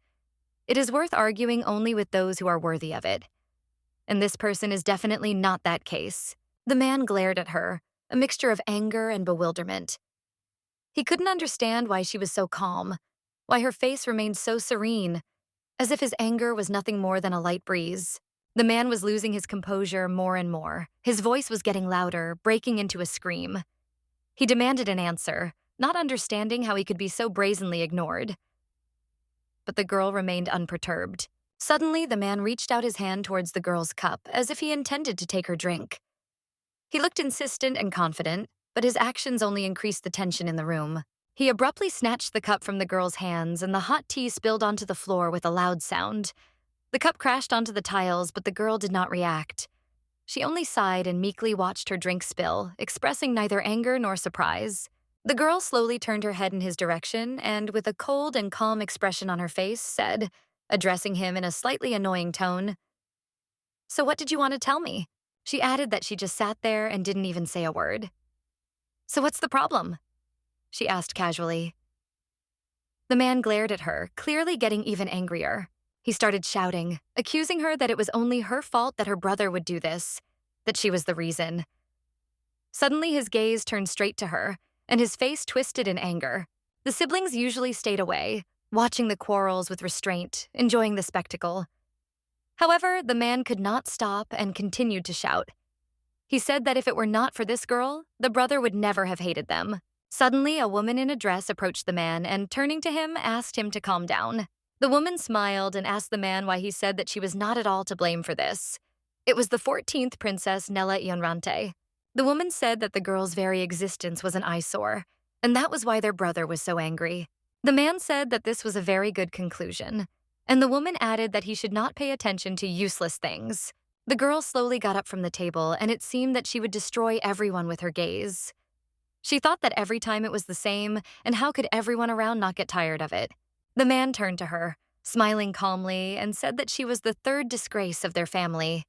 It is worth arguing only with those who are worthy of it. And this person is definitely not that case. The man glared at her, a mixture of anger and bewilderment. He couldn't understand why she was so calm, why her face remained so serene, as if his anger was nothing more than a light breeze. The man was losing his composure more and more. His voice was getting louder, breaking into a scream. He demanded an answer, not understanding how he could be so brazenly ignored. But the girl remained unperturbed. Suddenly, the man reached out his hand towards the girl's cup, as if he intended to take her drink. He looked insistent and confident, but his actions only increased the tension in the room. He abruptly snatched the cup from the girl's hands, and the hot tea spilled onto the floor with a loud sound. The cup crashed onto the tiles, but the girl did not react. She only sighed and meekly watched her drink spill, expressing neither anger nor surprise. The girl slowly turned her head in his direction and, with a cold and calm expression on her face, said, addressing him in a slightly annoying tone, "So what did you want to tell me?" She added that she just sat there and didn't even say a word. "So what's the problem?" she asked casually. The man glared at her, clearly getting even angrier. He started shouting, accusing her that it was only her fault that her brother would do this, that she was the reason. Suddenly, his gaze turned straight to her, and his face twisted in anger. The siblings usually stayed away, watching the quarrels with restraint, enjoying the spectacle. However, the man could not stop and continued to shout. He said that if it were not for this girl, the brother would never have hated them. Suddenly, a woman in a dress approached the man and, turning to him, asked him to calm down. The woman smiled and asked the man why he said that she was not at all to blame for this. It was the 14th Princess Nella Ionrante. The woman said that the girl's very existence was an eyesore, and that was why their brother was so angry. The man said that this was a very good conclusion, and the woman added that he should not pay attention to useless things. The girl slowly got up from the table, and it seemed that she would destroy everyone with her gaze. She thought that every time it was the same, and how could everyone around not get tired of it? The man turned to her, smiling calmly, and said that she was the third disgrace of their family.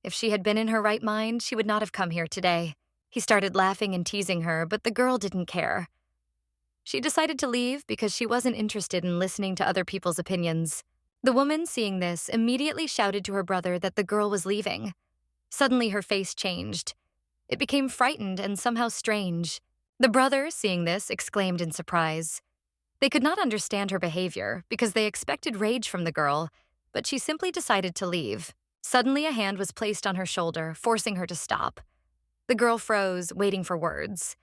If she had been in her right mind, she would not have come here today. He started laughing and teasing her, but the girl didn't care. She decided to leave because she wasn't interested in listening to other people's opinions. The woman, seeing this, immediately shouted to her brother that the girl was leaving. Suddenly, her face changed. It became frightened and somehow strange. The brother, seeing this, exclaimed in surprise. They could not understand her behavior because they expected rage from the girl, but she simply decided to leave. Suddenly, a hand was placed on her shoulder, forcing her to stop. The girl froze, waiting for words.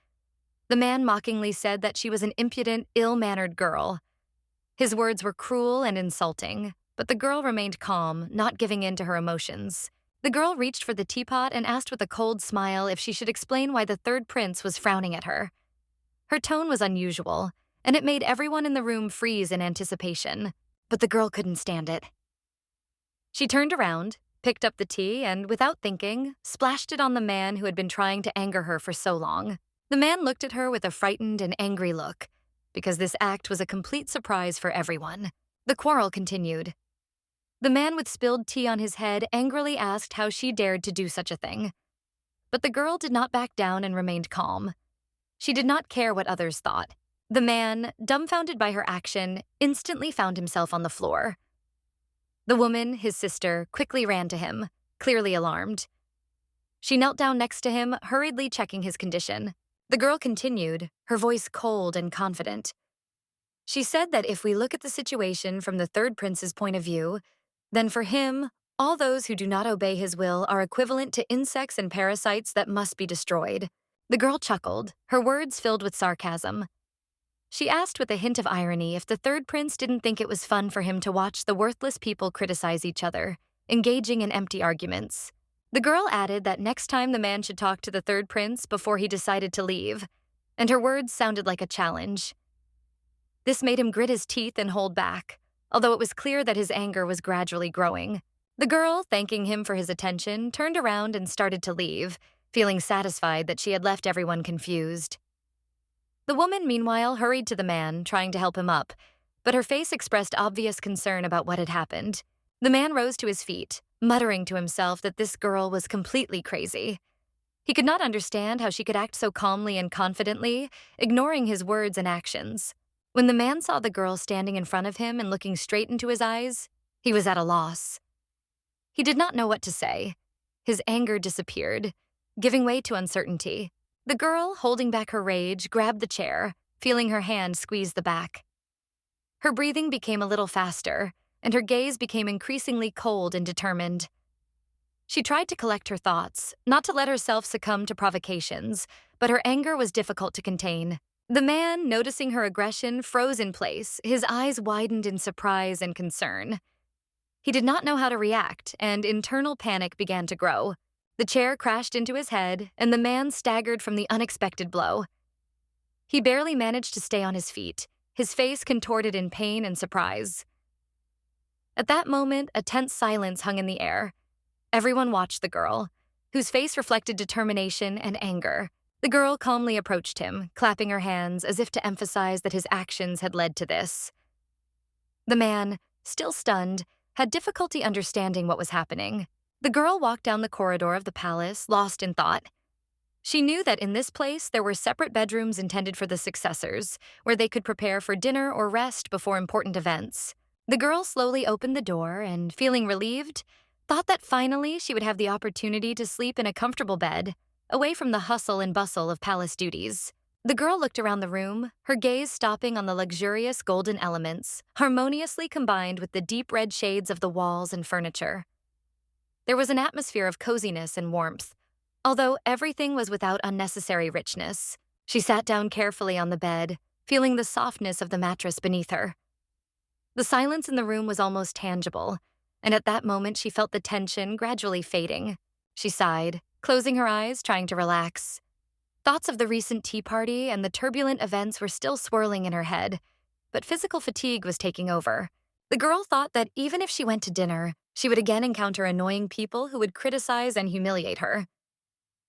The man mockingly said that she was an impudent, ill-mannered girl. His words were cruel and insulting, but the girl remained calm, not giving in to her emotions. The girl reached for the teapot and asked with a cold smile if she should explain why the third prince was frowning at her. Her tone was unusual, and it made everyone in the room freeze in anticipation, but the girl couldn't stand it. She turned around, picked up the tea, and, without thinking, splashed it on the man who had been trying to anger her for so long. The man looked at her with a frightened and angry look, because this act was a complete surprise for everyone. The quarrel continued. The man with spilled tea on his head angrily asked how she dared to do such a thing. But the girl did not back down and remained calm. She did not care what others thought. The man, dumbfounded by her action, instantly found himself on the floor. The woman, his sister, quickly ran to him, clearly alarmed. She knelt down next to him, hurriedly checking his condition. The girl continued, her voice cold and confident. She said that if we look at the situation from the third prince's point of view, then for him, all those who do not obey his will are equivalent to insects and parasites that must be destroyed. The girl chuckled, her words filled with sarcasm. She asked with a hint of irony if the third prince didn't think it was fun for him to watch the worthless people criticize each other, engaging in empty arguments. The girl added that next time the man should talk to the third prince before he decided to leave, and her words sounded like a challenge. This made him grit his teeth and hold back, although it was clear that his anger was gradually growing. The girl, thanking him for his attention, turned around and started to leave, feeling satisfied that she had left everyone confused. The woman, meanwhile, hurried to the man, trying to help him up, but her face expressed obvious concern about what had happened. The man rose to his feet, muttering to himself that this girl was completely crazy. He could not understand how she could act so calmly and confidently, ignoring his words and actions. When the man saw the girl standing in front of him and looking straight into his eyes, he was at a loss. He did not know what to say. His anger disappeared, giving way to uncertainty. The girl, holding back her rage, grabbed the chair, feeling her hand squeeze the back. Her breathing became a little faster, and her gaze became increasingly cold and determined. She tried to collect her thoughts, not to let herself succumb to provocations, but her anger was difficult to contain. The man, noticing her aggression, froze in place, his eyes widened in surprise and concern. He did not know how to react, and internal panic began to grow. The chair crashed into his head, and the man staggered from the unexpected blow. He barely managed to stay on his feet, his face contorted in pain and surprise. At that moment, a tense silence hung in the air. Everyone watched the girl, whose face reflected determination and anger. The girl calmly approached him, clapping her hands as if to emphasize that his actions had led to this. The man, still stunned, had difficulty understanding what was happening. The girl walked down the corridor of the palace, lost in thought. She knew that in this place there were separate bedrooms intended for the successors, where they could prepare for dinner or rest before important events. The girl slowly opened the door and, feeling relieved, thought that finally she would have the opportunity to sleep in a comfortable bed, away from the hustle and bustle of palace duties. The girl looked around the room, her gaze stopping on the luxurious golden elements, harmoniously combined with the deep red shades of the walls and furniture. There was an atmosphere of coziness and warmth, although everything was without unnecessary richness. She sat down carefully on the bed, feeling the softness of the mattress beneath her. The silence in the room was almost tangible, and at that moment she felt the tension gradually fading. She sighed, closing her eyes, trying to relax. Thoughts of the recent tea party and the turbulent events were still swirling in her head, but physical fatigue was taking over. The girl thought that even if she went to dinner, she would again encounter annoying people who would criticize and humiliate her.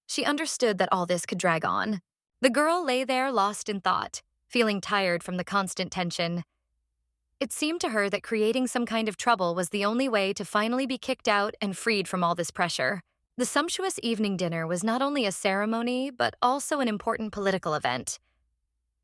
She understood that all this could drag on. The girl lay there lost in thought, feeling tired from the constant tension. It seemed to her that creating some kind of trouble was the only way to finally be kicked out and freed from all this pressure. The sumptuous evening dinner was not only a ceremony, but also an important political event.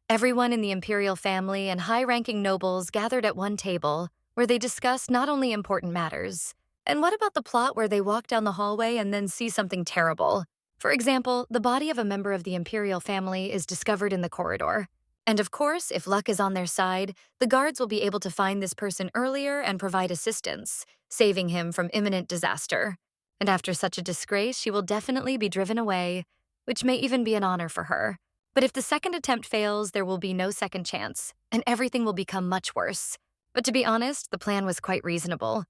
Everyone in the imperial family and high-ranking nobles gathered at one table, where they discussed not only important matters. And what about the plot where they walk down the hallway and then see something terrible? For example, the body of a member of the imperial family is discovered in the corridor. And of course, if luck is on their side, the guards will be able to find this person earlier and provide assistance, saving him from imminent disaster. And after such a disgrace, she will definitely be driven away, which may even be an honor for her. But if the second attempt fails, there will be no second chance, and everything will become much worse. But to be honest, the plan was quite reasonable.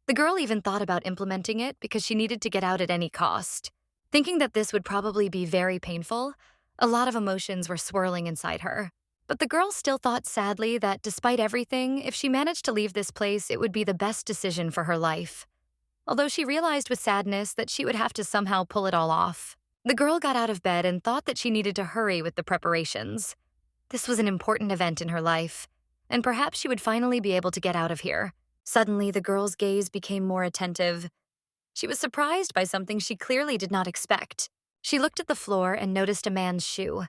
The girl even thought about implementing it because she needed to get out at any cost. Thinking that this would probably be very painful, a lot of emotions were swirling inside her. But the girl still thought sadly that despite everything, if she managed to leave this place, it would be the best decision for her life. Although she realized with sadness that she would have to somehow pull it all off. The girl got out of bed and thought that she needed to hurry with the preparations. This was an important event in her life, and perhaps she would finally be able to get out of here. Suddenly, the girl's gaze became more attentive. She was surprised by something she clearly did not expect. She looked at the floor and noticed a man's shoe.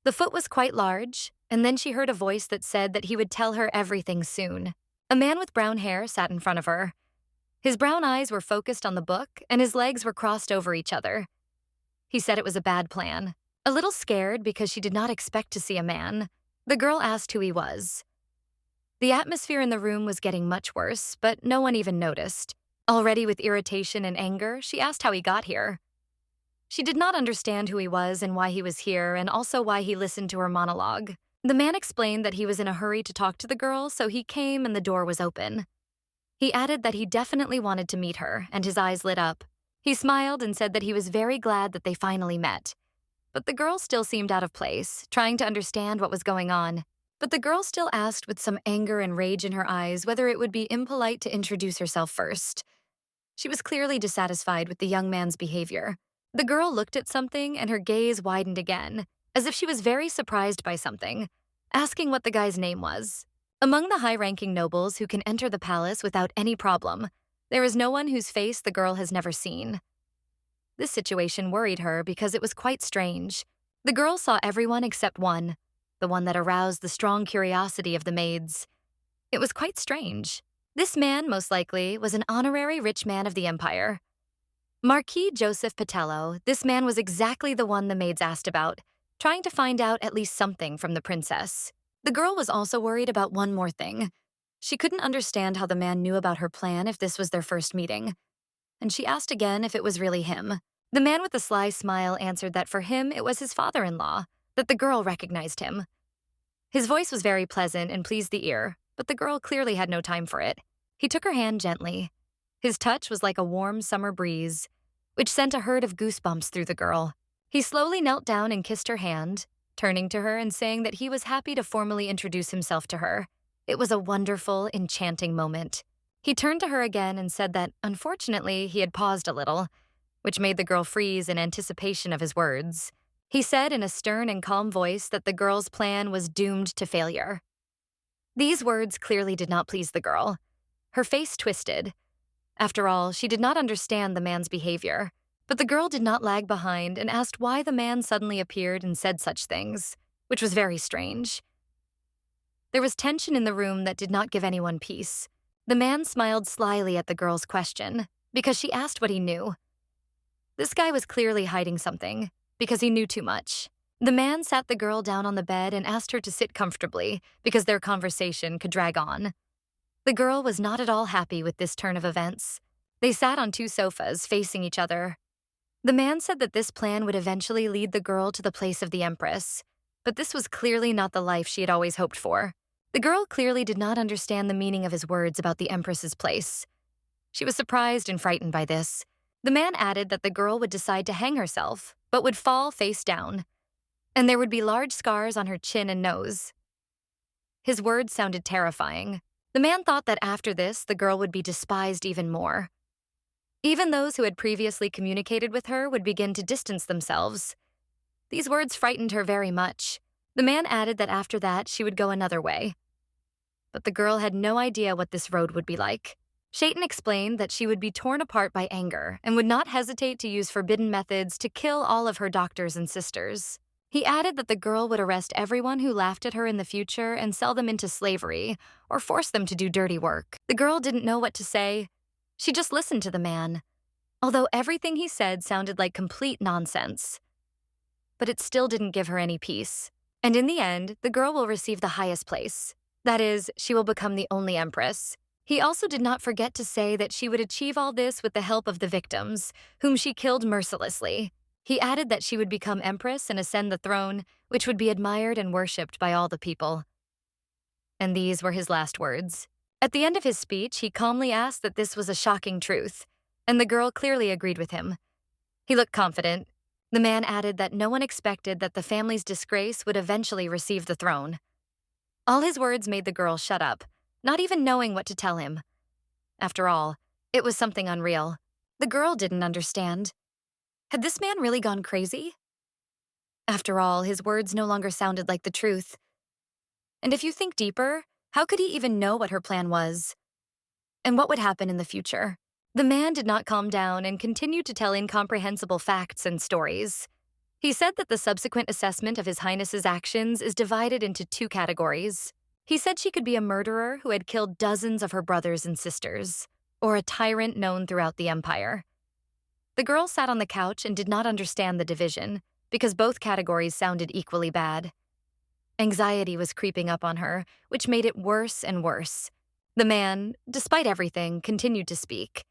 The foot was quite large, and then she heard a voice that said that he would tell her everything soon. A man with brown hair sat in front of her. His brown eyes were focused on the book, and his legs were crossed over each other. He said it was a bad plan. A little scared because she did not expect to see a man, the girl asked who he was. The atmosphere in the room was getting much worse, but no one even noticed. Already with irritation and anger, she asked how he got here. She did not understand who he was and why he was here, and also why he listened to her monologue. The man explained that he was in a hurry to talk to the girl, so he came and the door was open. He added that he definitely wanted to meet her, and his eyes lit up. He smiled and said that he was very glad that they finally met. But the girl still seemed out of place, trying to understand what was going on. But the girl still asked with some anger and rage in her eyes whether it would be impolite to introduce herself first. She was clearly dissatisfied with the young man's behavior. The girl looked at something and her gaze widened again, as if she was very surprised by something, asking what the guy's name was. Among the high-ranking nobles who can enter the palace without any problem, there is no one whose face the girl has never seen. This situation worried her because it was quite strange. The girl saw everyone except one, the one that aroused the strong curiosity of the maids. It was quite strange. This man, most likely, was an honorary rich man of the empire. Marquis Joseph Patello, this man was exactly the one the maids asked about, trying to find out at least something from the princess. The girl was also worried about one more thing. She couldn't understand how the man knew about her plan if this was their first meeting. And she asked again if it was really him. The man with a sly smile answered that for him it was his father-in-law, that the girl recognized him. His voice was very pleasant and pleased the ear, but the girl clearly had no time for it. He took her hand gently. His touch was like a warm summer breeze, which sent a herd of goosebumps through the girl. He slowly knelt down and kissed her hand, turning to her and saying that he was happy to formally introduce himself to her. It was a wonderful, enchanting moment. He turned to her again and said that, unfortunately, he had paused a little, which made the girl freeze in anticipation of his words. He said in a stern and calm voice that the girl's plan was doomed to failure. These words clearly did not please the girl. Her face twisted. After all, she did not understand the man's behavior, but the girl did not lag behind and asked why the man suddenly appeared and said such things, which was very strange. There was tension in the room that did not give anyone peace. The man smiled slyly at the girl's question, because she asked what he knew. This guy was clearly hiding something, because he knew too much. The man sat the girl down on the bed and asked her to sit comfortably, because their conversation could drag on. The girl was not at all happy with this turn of events. They sat on two sofas, facing each other. The man said that this plan would eventually lead the girl to the place of the Empress, but this was clearly not the life she had always hoped for. The girl clearly did not understand the meaning of his words about the Empress's place. She was surprised and frightened by this. The man added that the girl would decide to hang herself, but would fall face down, and there would be large scars on her chin and nose. His words sounded terrifying. The man thought that after this, the girl would be despised even more. Even those who had previously communicated with her would begin to distance themselves. These words frightened her very much. The man added that after that, she would go another way. But the girl had no idea what this road would be like. Shaitan explained that she would be torn apart by anger and would not hesitate to use forbidden methods to kill all of her doctors and sisters. He added that the girl would arrest everyone who laughed at her in the future and sell them into slavery or force them to do dirty work. The girl didn't know what to say. She just listened to the man, although everything he said sounded like complete nonsense. But it still didn't give her any peace. And in the end, the girl will receive the highest place. That is, she will become the only empress. He also did not forget to say that she would achieve all this with the help of the victims, whom she killed mercilessly. He added that she would become empress and ascend the throne, which would be admired and worshipped by all the people. And these were his last words. At the end of his speech, he calmly asked that this was a shocking truth, and the girl clearly agreed with him. He looked confident. The man added that no one expected that the family's disgrace would eventually receive the throne. All his words made the girl shut up, not even knowing what to tell him. After all, it was something unreal. The girl didn't understand. Had this man really gone crazy? After all, his words no longer sounded like the truth. And if you think deeper, how could he even know what her plan was? And what would happen in the future? The man did not calm down and continued to tell incomprehensible facts and stories. He said that the subsequent assessment of His Highness's actions is divided into two categories. He said she could be a murderer who had killed dozens of her brothers and sisters, or a tyrant known throughout the empire. The girl sat on the couch and did not understand the division, because both categories sounded equally bad. Anxiety was creeping up on her, which made it worse and worse. The man, despite everything, continued to speak.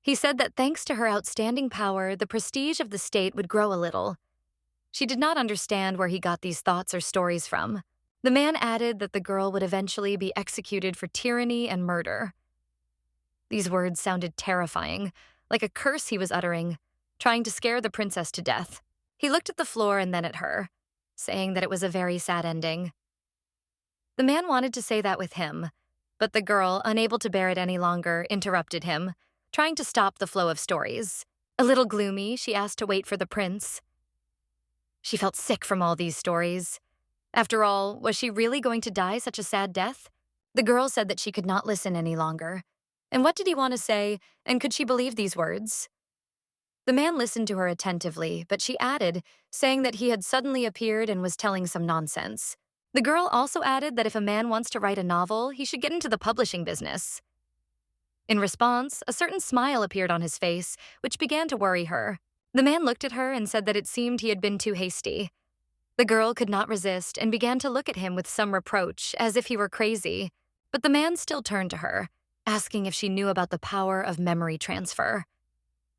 He said that thanks to her outstanding power, the prestige of the state would grow a little. She did not understand where he got these thoughts or stories from. The man added that the girl would eventually be executed for tyranny and murder. These words sounded terrifying, like a curse he was uttering, trying to scare the princess to death. He looked at the floor and then at her, saying that it was a very sad ending. The man wanted to say that with him, but the girl, unable to bear it any longer, interrupted him, trying to stop the flow of stories. A little gloomy, she asked to wait for the prince. She felt sick from all these stories. After all, was she really going to die such a sad death? The girl said that she could not listen any longer. And what did he want to say, and could she believe these words? The man listened to her attentively, but she added, saying that he had suddenly appeared and was telling some nonsense. The girl also added that if a man wants to write a novel, he should get into the publishing business. In response, a certain smile appeared on his face, which began to worry her. The man looked at her and said that it seemed he had been too hasty. The girl could not resist and began to look at him with some reproach, as if he were crazy. But the man still turned to her, asking if she knew about the power of memory transfer.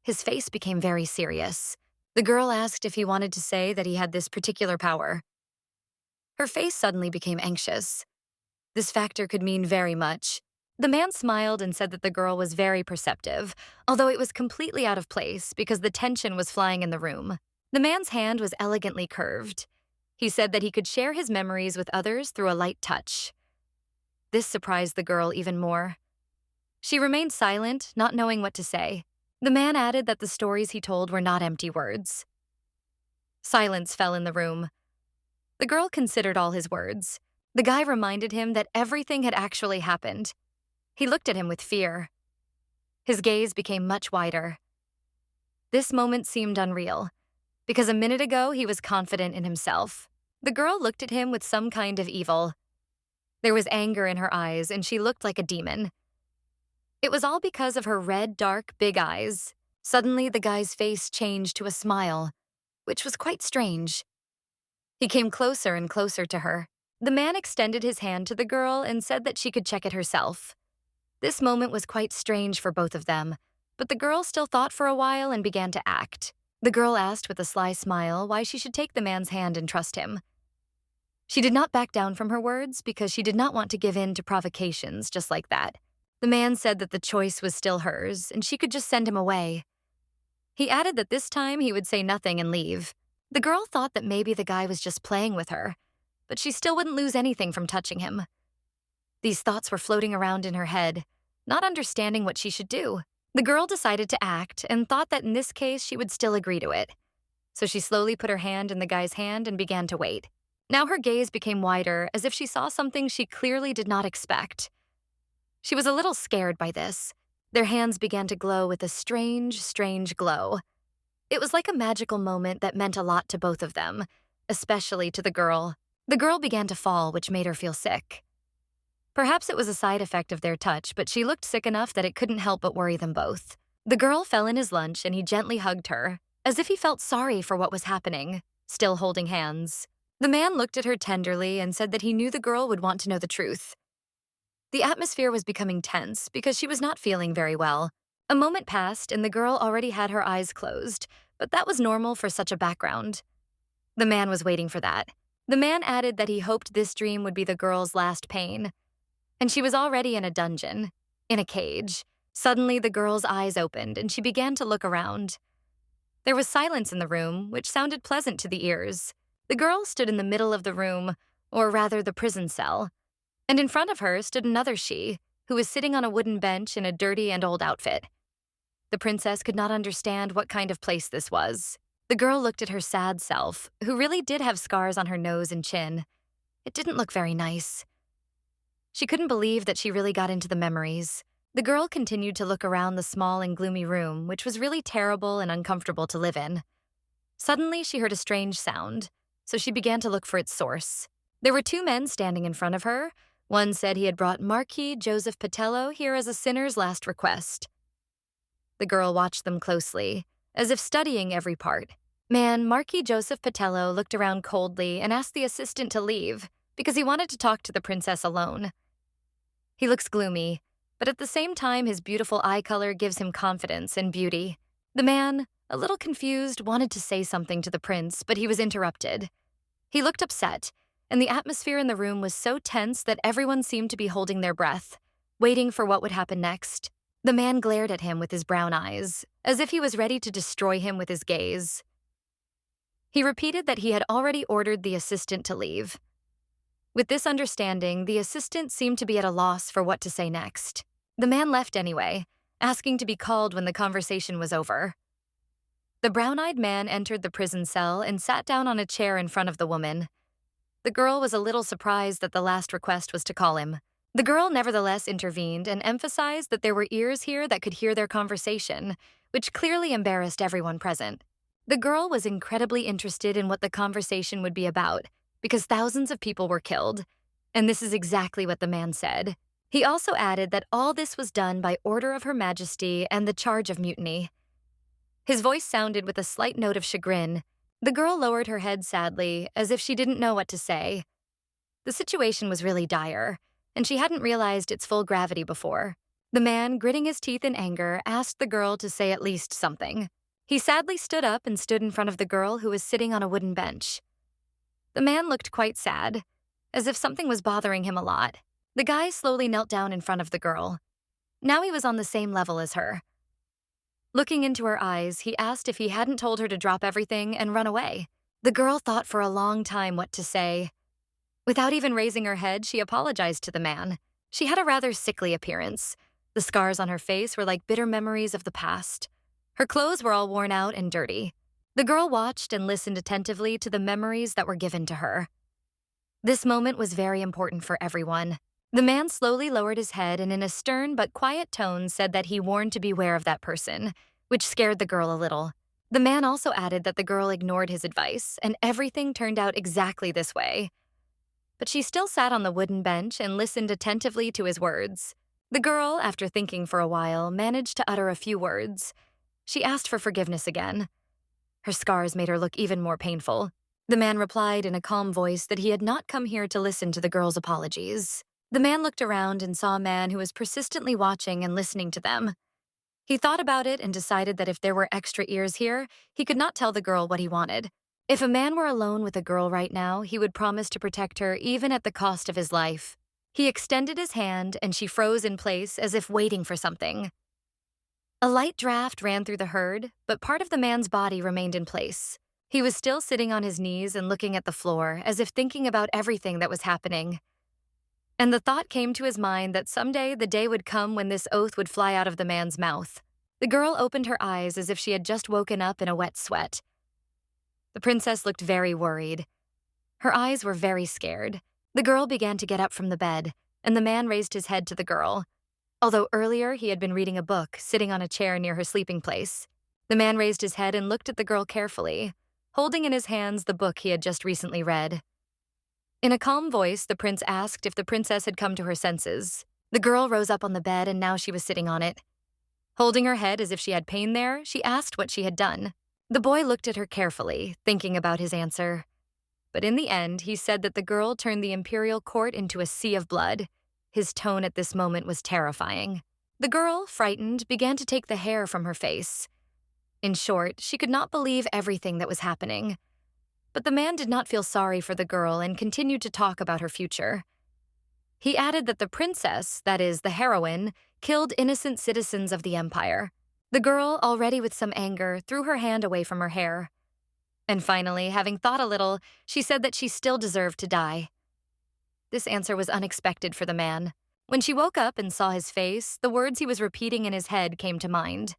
His face became very serious. The girl asked if he wanted to say that he had this particular power. Her face suddenly became anxious. This factor could mean very much. The man smiled and said that the girl was very perceptive, although it was completely out of place because the tension was flying in the room. The man's hand was elegantly curved. He said that he could share his memories with others through a light touch. This surprised the girl even more. She remained silent, not knowing what to say. The man added that the stories he told were not empty words. Silence fell in the room. The girl considered all his words. The guy reminded him that everything had actually happened. He looked at him with fear. His gaze became much wider. This moment seemed unreal, because a minute ago he was confident in himself. The girl looked at him with some kind of evil. There was anger in her eyes, and she looked like a demon. It was all because of her red, dark, big eyes. Suddenly, the guy's face changed to a smile, which was quite strange. He came closer and closer to her. The man extended his hand to the girl and said that she could check it herself. This moment was quite strange for both of them, but the girl still thought for a while and began to act. The girl asked with a sly smile why she should take the man's hand and trust him. She did not back down from her words because she did not want to give in to provocations just like that. The man said that the choice was still hers and she could just send him away. He added that this time he would say nothing and leave. The girl thought that maybe the guy was just playing with her, but she still wouldn't lose anything from touching him. These thoughts were floating around in her head, not understanding what she should do. The girl decided to act and thought that in this case she would still agree to it. So she slowly put her hand in the guy's hand and began to wait. Now her gaze became wider, as if she saw something she clearly did not expect. She was a little scared by this. Their hands began to glow with a strange, strange glow. It was like a magical moment that meant a lot to both of them, especially to the girl. The girl began to fall, which made her feel sick. Perhaps it was a side effect of their touch, but she looked sick enough that it couldn't help but worry them both. The girl fell in his lunch and he gently hugged her, as if he felt sorry for what was happening, still holding hands. The man looked at her tenderly and said that he knew the girl would want to know the truth. The atmosphere was becoming tense because she was not feeling very well. A moment passed and the girl already had her eyes closed, but that was normal for such a background. The man was waiting for that. The man added that he hoped this dream would be the girl's last pain. And she was already in a dungeon, in a cage. Suddenly, the girl's eyes opened and she began to look around. There was silence in the room, which sounded pleasant to the ears. The girl stood in the middle of the room, or rather the prison cell, and in front of her stood another she, who was sitting on a wooden bench in a dirty and old outfit. The princess could not understand what kind of place this was. The girl looked at her sad self, who really did have scars on her nose and chin. It didn't look very nice. She couldn't believe that she really got into the memories. The girl continued to look around the small and gloomy room, which was really terrible and uncomfortable to live in. Suddenly, she heard a strange sound, so she began to look for its source. There were two men standing in front of her. One said he had brought Marquis Joseph Patello here as a sinner's last request. The girl watched them closely, as if studying every part. Marquis Joseph Patello looked around coldly and asked the assistant to leave, because he wanted to talk to the princess alone. He looks gloomy, but at the same time, his beautiful eye color gives him confidence and beauty. The man, a little confused, wanted to say something to the prince, but he was interrupted. He looked upset, and the atmosphere in the room was so tense that everyone seemed to be holding their breath, waiting for what would happen next. The man glared at him with his brown eyes, as if he was ready to destroy him with his gaze. He repeated that he had already ordered the assistant to leave. With this understanding, the assistant seemed to be at a loss for what to say next. The man left anyway, asking to be called when the conversation was over. The brown-eyed man entered the prison cell and sat down on a chair in front of the woman. The girl was a little surprised that the last request was to call him. The girl nevertheless intervened and emphasized that there were ears here that could hear their conversation, which clearly embarrassed everyone present. The girl was incredibly interested in what the conversation would be about, because thousands of people were killed, and this is exactly what the man said. He also added that all this was done by order of Her Majesty and the charge of mutiny. His voice sounded with a slight note of chagrin. The girl lowered her head sadly, as if she didn't know what to say. The situation was really dire, and she hadn't realized its full gravity before. The man, gritting his teeth in anger, asked the girl to say at least something. He sadly stood up and stood in front of the girl who was sitting on a wooden bench. The man looked quite sad, as if something was bothering him a lot. The guy slowly knelt down in front of the girl. Now he was on the same level as her. Looking into her eyes, he asked if he hadn't told her to drop everything and run away. The girl thought for a long time what to say. Without even raising her head, she apologized to the man. She had a rather sickly appearance. The scars on her face were like bitter memories of the past. Her clothes were all worn out and dirty. The girl watched and listened attentively to the memories that were given to her. This moment was very important for everyone. The man slowly lowered his head and in a stern but quiet tone said that he warned to beware of that person, which scared the girl a little. The man also added that the girl ignored his advice, and everything turned out exactly this way. But she still sat on the wooden bench and listened attentively to his words. The girl, after thinking for a while, managed to utter a few words. She asked for forgiveness again. Her scars made her look even more painful. The man replied in a calm voice that he had not come here to listen to the girl's apologies. The man looked around and saw a man who was persistently watching and listening to them. He thought about it and decided that if there were extra ears here, he could not tell the girl what he wanted. If a man were alone with a girl right now, he would promise to protect her even at the cost of his life. He extended his hand and she froze in place as if waiting for something. A light draft ran through the herd, but part of the man's body remained in place. He was still sitting on his knees and looking at the floor as if thinking about everything that was happening. And the thought came to his mind that someday the day would come when this oath would fly out of the man's mouth. The girl opened her eyes as if she had just woken up in a wet sweat. The princess looked very worried. Her eyes were very scared. The girl began to get up from the bed, and the man raised his head to the girl. Although earlier he had been reading a book, sitting on a chair near her sleeping place. The man raised his head and looked at the girl carefully, holding in his hands the book he had just recently read. In a calm voice, the prince asked if the princess had come to her senses. The girl rose up on the bed and now she was sitting on it. Holding her head as if she had pain there, she asked what she had done. The boy looked at her carefully, thinking about his answer. But in the end, he said that the girl turned the imperial court into a sea of blood. His tone at this moment was terrifying. The girl, frightened, began to take the hair from her face. In short, she could not believe everything that was happening. But the man did not feel sorry for the girl and continued to talk about her future. He added that the princess, that is, the heroine, killed innocent citizens of the empire. The girl, already with some anger, threw her hand away from her hair. And finally, having thought a little, she said that she still deserved to die. This answer was unexpected for the man. When she woke up and saw his face, the words he was repeating in his head came to mind.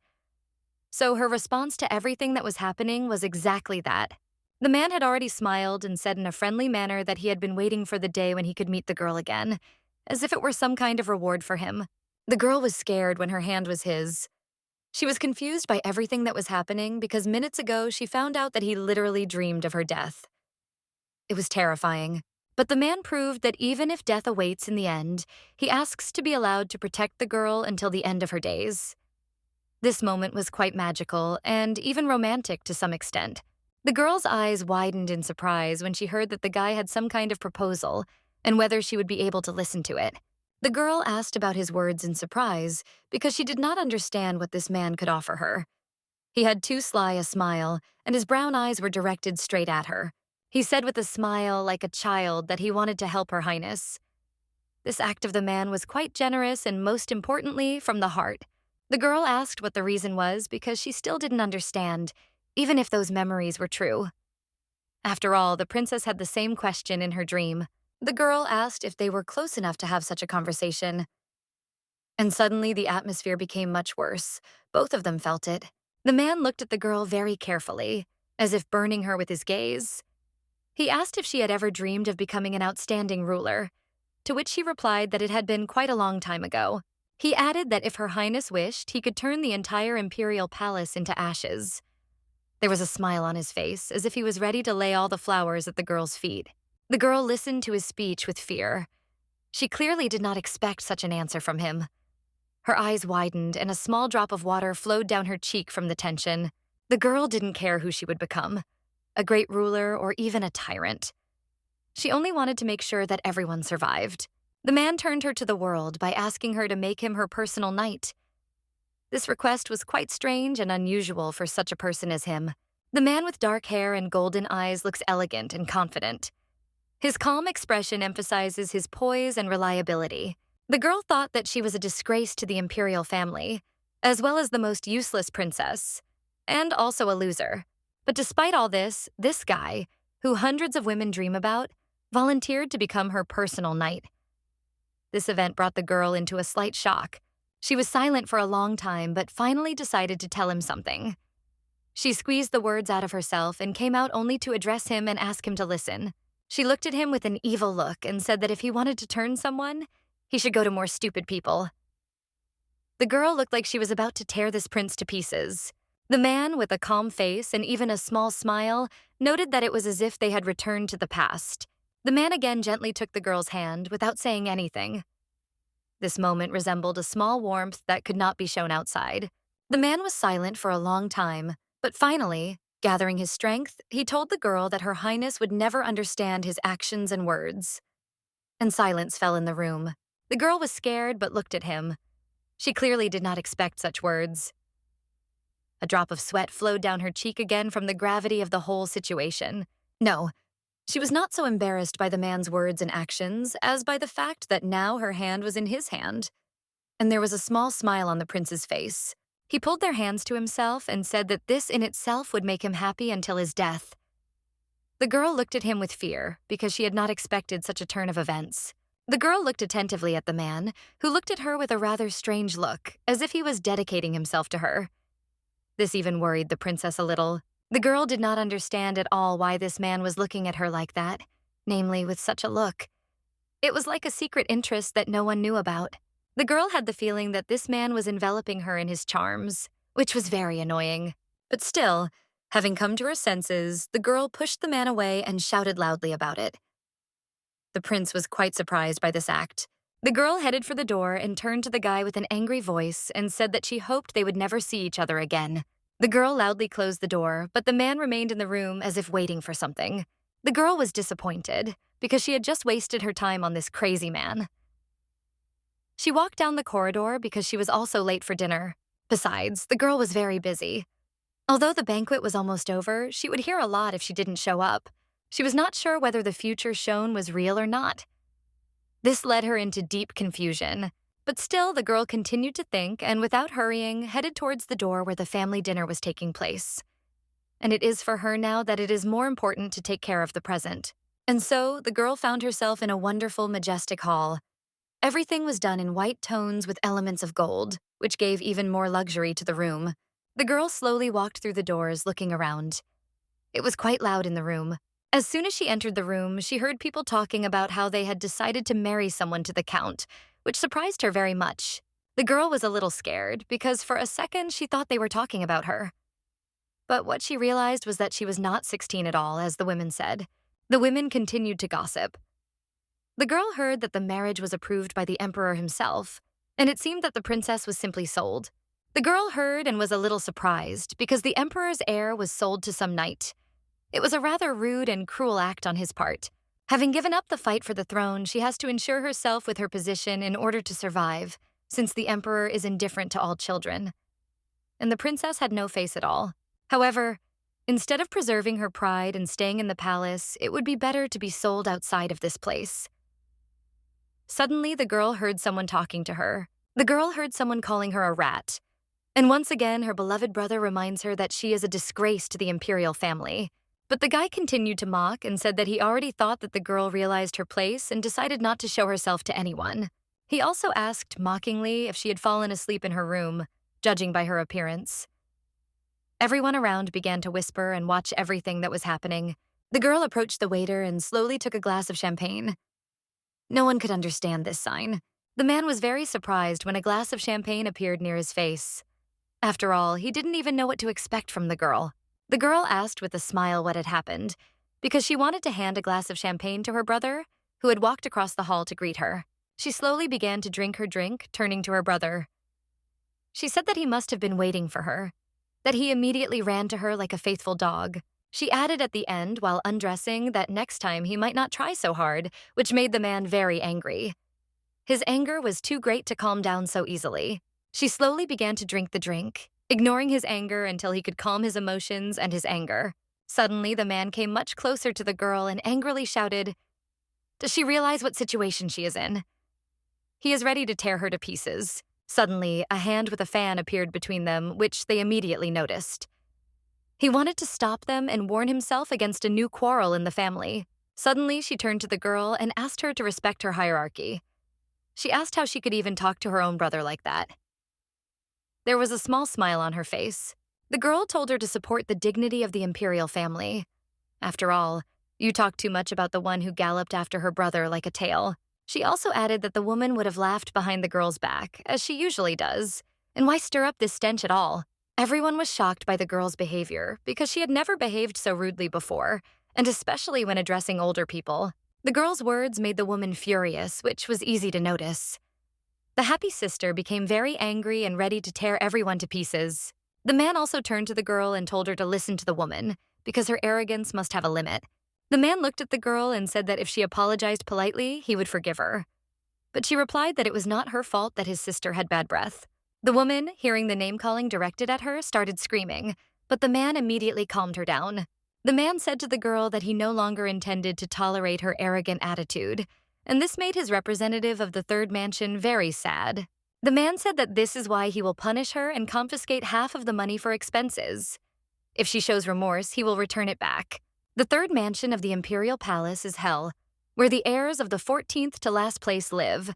So her response to everything that was happening was exactly that. The man had already smiled and said in a friendly manner that he had been waiting for the day when he could meet the girl again, as if it were some kind of reward for him. The girl was scared when her hand was his. She was confused by everything that was happening because minutes ago she found out that he literally dreamed of her death. It was terrifying, but the man proved that even if death awaits in the end, he asks to be allowed to protect the girl until the end of her days. This moment was quite magical and even romantic to some extent. The girl's eyes widened in surprise when she heard that the guy had some kind of proposal and whether she would be able to listen to it. The girl asked about his words in surprise because she did not understand what this man could offer her. He had too sly a smile, and his brown eyes were directed straight at her. He said with a smile like a child that he wanted to help Her Highness. This act of the man was quite generous and, most importantly, from the heart. The girl asked what the reason was because she still didn't understand, even if those memories were true. After all, the princess had the same question in her dream. The girl asked if they were close enough to have such a conversation. And suddenly the atmosphere became much worse. Both of them felt it. The man looked at the girl very carefully, as if burning her with his gaze. He asked if she had ever dreamed of becoming an outstanding ruler, to which she replied that it had been quite a long time ago. He added that if Her Highness wished, he could turn the entire imperial palace into ashes. There was a smile on his face, as if he was ready to lay all the flowers at the girl's feet. The girl listened to his speech with fear. She clearly did not expect such an answer from him. Her eyes widened, and a small drop of water flowed down her cheek from the tension. The girl didn't care who she would become, a great ruler or even a tyrant. She only wanted to make sure that everyone survived. The man turned her to the world by asking her to make him her personal knight. This request was quite strange and unusual for such a person as him. The man with dark hair and golden eyes looks elegant and confident. His calm expression emphasizes his poise and reliability. The girl thought that she was a disgrace to the imperial family, as well as the most useless princess, and also a loser. But despite all this guy, who hundreds of women dream about, volunteered to become her personal knight. This event brought the girl into a slight shock. She was silent for a long time, but finally decided to tell him something. She squeezed the words out of herself and came out only to address him and ask him to listen. She looked at him with an evil look and said that if he wanted to turn someone, he should go to more stupid people. The girl looked like she was about to tear this prince to pieces. The man, with a calm face and even a small smile, noted that it was as if they had returned to the past. The man again gently took the girl's hand without saying anything. This moment resembled a small warmth that could not be shown outside. The man was silent for a long time, but finally, gathering his strength, he told the girl that Her Highness would never understand his actions and words. And silence fell in the room. The girl was scared but looked at him. She clearly did not expect such words. A drop of sweat flowed down her cheek again from the gravity of the whole situation. No, she was not so embarrassed by the man's words and actions as by the fact that now her hand was in his hand. And there was a small smile on the prince's face. He pulled their hands to himself and said that this in itself would make him happy until his death. The girl looked at him with fear because she had not expected such a turn of events. The girl looked attentively at the man, who looked at her with a rather strange look, as if he was dedicating himself to her. This even worried the princess a little. The girl did not understand at all why this man was looking at her like that, namely with such a look. It was like a secret interest that no one knew about. The girl had the feeling that this man was enveloping her in his charms, which was very annoying. But still, having come to her senses, the girl pushed the man away and shouted loudly about it. The prince was quite surprised by this act. The girl headed for the door and turned to the guy with an angry voice and said that she hoped they would never see each other again. The girl loudly closed the door, but the man remained in the room as if waiting for something. The girl was disappointed because she had just wasted her time on this crazy man. She walked down the corridor because she was also late for dinner. Besides, the girl was very busy. Although the banquet was almost over, she would hear a lot if she didn't show up. She was not sure whether the future shown was real or not. This led her into deep confusion, but still the girl continued to think and, without hurrying, headed towards the door where the family dinner was taking place. And it is for her now that it is more important to take care of the present. And so, the girl found herself in a wonderful, majestic hall. Everything was done in white tones with elements of gold, which gave even more luxury to the room. The girl slowly walked through the doors, looking around. It was quite loud in the room. As soon as she entered the room, she heard people talking about how they had decided to marry someone to the count, which surprised her very much. The girl was a little scared because for a second she thought they were talking about her. But what she realized was that she was not 16 at all, as the women said. The women continued to gossip. The girl heard that the marriage was approved by the emperor himself, and it seemed that the princess was simply sold. The girl heard and was a little surprised because the emperor's heir was sold to some knight. It was a rather rude and cruel act on his part. Having given up the fight for the throne, she has to ensure herself with her position in order to survive, since the emperor is indifferent to all children. And the princess had no face at all. However, instead of preserving her pride and staying in the palace, it would be better to be sold outside of this place. Suddenly, the girl heard someone talking to her. The girl heard someone calling her a rat. And once again, her beloved brother reminds her that she is a disgrace to the imperial family. But the guy continued to mock and said that he already thought that the girl realized her place and decided not to show herself to anyone. He also asked, mockingly, if she had fallen asleep in her room, judging by her appearance. Everyone around began to whisper and watch everything that was happening. The girl approached the waiter and slowly took a glass of champagne. No one could understand this sign. The man was very surprised when a glass of champagne appeared near his face. After all, he didn't even know what to expect from the girl. The girl asked with a smile what had happened, because she wanted to hand a glass of champagne to her brother, who had walked across the hall to greet her. She slowly began to drink her drink, turning to her brother. She said that he must have been waiting for her, that he immediately ran to her like a faithful dog. She added at the end, while undressing, that next time he might not try so hard, which made the man very angry. His anger was too great to calm down so easily. She slowly began to drink the drink, ignoring his anger until he could calm his emotions and his anger. Suddenly, the man came much closer to the girl and angrily shouted, "Does she realize what situation she is in?" He is ready to tear her to pieces. Suddenly, a hand with a fan appeared between them, which they immediately noticed. He wanted to stop them and warn himself against a new quarrel in the family. Suddenly, she turned to the girl and asked her to respect her hierarchy. She asked how she could even talk to her own brother like that. There was a small smile on her face. The girl told her to support the dignity of the imperial family. After all, you talk too much about the one who galloped after her brother like a tail. She also added that the woman would have laughed behind the girl's back, as she usually does. And why stir up this stench at all? Everyone was shocked by the girl's behavior, because she had never behaved so rudely before, and especially when addressing older people. The girl's words made the woman furious, which was easy to notice. The happy sister became very angry and ready to tear everyone to pieces. The man also turned to the girl and told her to listen to the woman, because her arrogance must have a limit. The man looked at the girl and said that if she apologized politely, he would forgive her. But she replied that it was not her fault that his sister had bad breath. The woman, hearing the name-calling directed at her, started screaming, but the man immediately calmed her down. The man said to the girl that he no longer intended to tolerate her arrogant attitude, and this made his representative of the third mansion very sad. The man said that this is why he will punish her and confiscate half of the money for expenses. If she shows remorse, he will return it back. The third mansion of the imperial palace is hell, where the heirs of the 14th to last place live.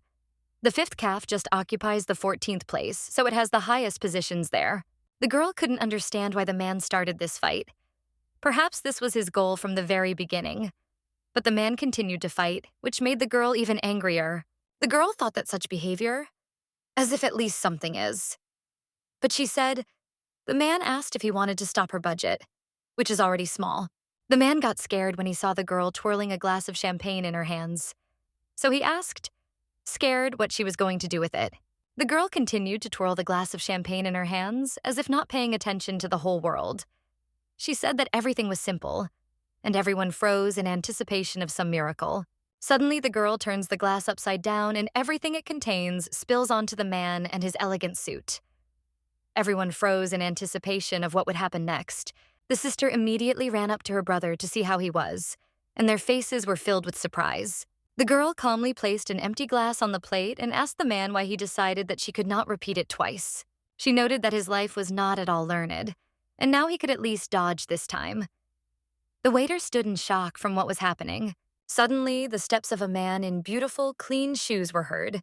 The fifth calf just occupies the 14th place, so it has the highest positions there. The girl couldn't understand why the man started this fight. Perhaps this was his goal from the very beginning. But the man continued to fight, which made the girl even angrier. The girl thought that such behavior, as if at least something is. But she said, the man asked if he wanted to stop her budget, which is already small. The man got scared when he saw the girl twirling a glass of champagne in her hands. So he asked, scared, what she was going to do with it. The girl continued to twirl the glass of champagne in her hands, as if not paying attention to the whole world. She said that everything was simple, and everyone froze in anticipation of some miracle. Suddenly, the girl turns the glass upside down, and everything it contains spills onto the man and his elegant suit. Everyone froze in anticipation of what would happen next. The sister immediately ran up to her brother to see how he was, and their faces were filled with surprise. The girl calmly placed an empty glass on the plate and asked the man why he decided that she could not repeat it twice. She noted that his life was not at all learned, and now he could at least dodge this time. The waiter stood in shock from what was happening. Suddenly, the steps of a man in beautiful, clean shoes were heard.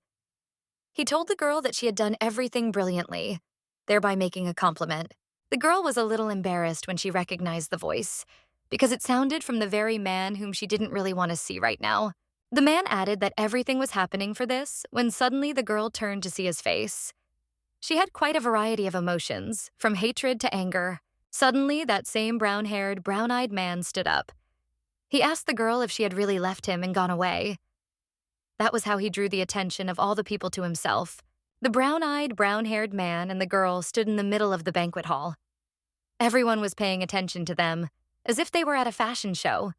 He told the girl that she had done everything brilliantly, thereby making a compliment. The girl was a little embarrassed when she recognized the voice, because it sounded from the very man whom she didn't really want to see right now. The man added that everything was happening for this when suddenly the girl turned to see his face. She had quite a variety of emotions, from hatred to anger. Suddenly, that same brown-haired, brown-eyed man stood up. He asked the girl if she had really left him and gone away. That was how he drew the attention of all the people to himself. The brown-eyed, brown-haired man and the girl stood in the middle of the banquet hall. Everyone was paying attention to them, as if they were at a fashion show.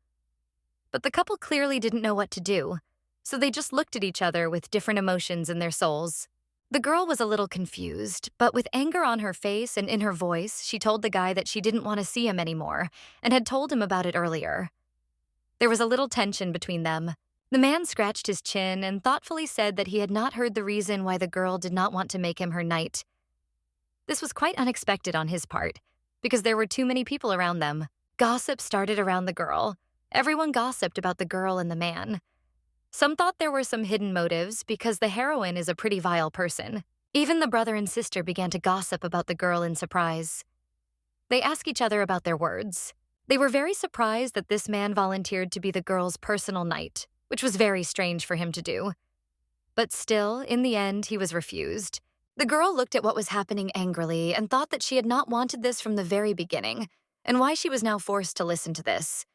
but the couple clearly didn't know what to do, so they just looked at each other with different emotions in their souls. The girl was a little confused, but with anger on her face and in her voice, she told the guy that she didn't want to see him anymore and had told him about it earlier. There was a little tension between them. The man scratched his chin and thoughtfully said that he had not heard the reason why the girl did not want to make him her knight. This was quite unexpected on his part, because there were too many people around them. Gossip started around the girl. Everyone gossiped about the girl and the man. Some thought there were some hidden motives because the heroine is a pretty vile person. Even the brother and sister began to gossip about the girl in surprise. They asked each other about their words. They were very surprised that this man volunteered to be the girl's personal knight, which was very strange for him to do. But still, in the end, he was refused. The girl looked at what was happening angrily and thought that she had not wanted this from the very beginning, and why she was now forced to listen to this.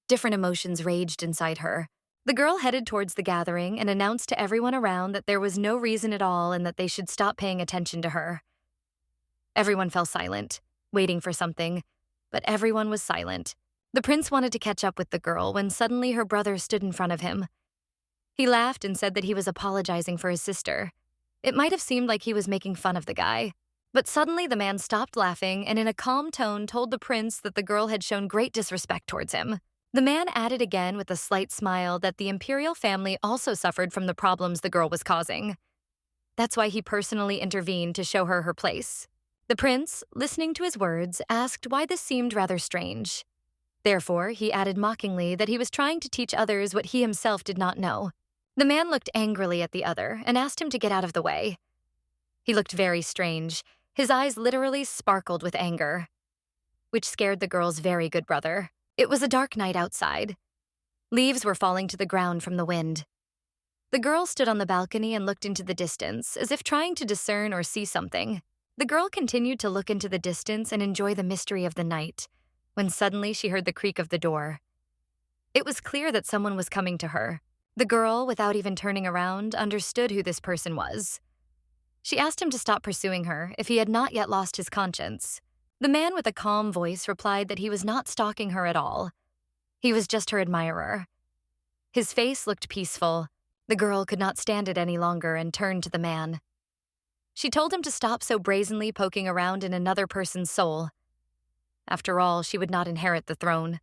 Different emotions raged inside her. The girl headed towards the gathering and announced to everyone around that there was no reason at all and that they should stop paying attention to her. Everyone fell silent, waiting for something, but everyone was silent. The prince wanted to catch up with the girl when suddenly her brother stood in front of him. He laughed and said that he was apologizing for his sister. It might have seemed like he was making fun of the guy, but suddenly the man stopped laughing and in a calm tone told the prince that the girl had shown great disrespect towards him. The man added again with a slight smile that the imperial family also suffered from the problems the girl was causing. That's why he personally intervened to show her her place. The prince, listening to his words, asked why this seemed rather strange. Therefore, he added mockingly that he was trying to teach others what he himself did not know. The man looked angrily at the other and asked him to get out of the way. He looked very strange. His eyes literally sparkled with anger, which scared the girl's very good brother. It was a dark night outside. Leaves were falling to the ground from the wind. The girl stood on the balcony and looked into the distance, as if trying to discern or see something. The girl continued to look into the distance and enjoy the mystery of the night, when suddenly she heard the creak of the door. It was clear that someone was coming to her. The girl, without even turning around, understood who this person was. She asked him to stop pursuing her if he had not yet lost his conscience. The man with a calm voice replied that he was not stalking her at all. He was just her admirer. His face looked peaceful. The girl could not stand it any longer and turned to the man. She told him to stop so brazenly poking around in another person's soul. After all, she would not inherit the throne.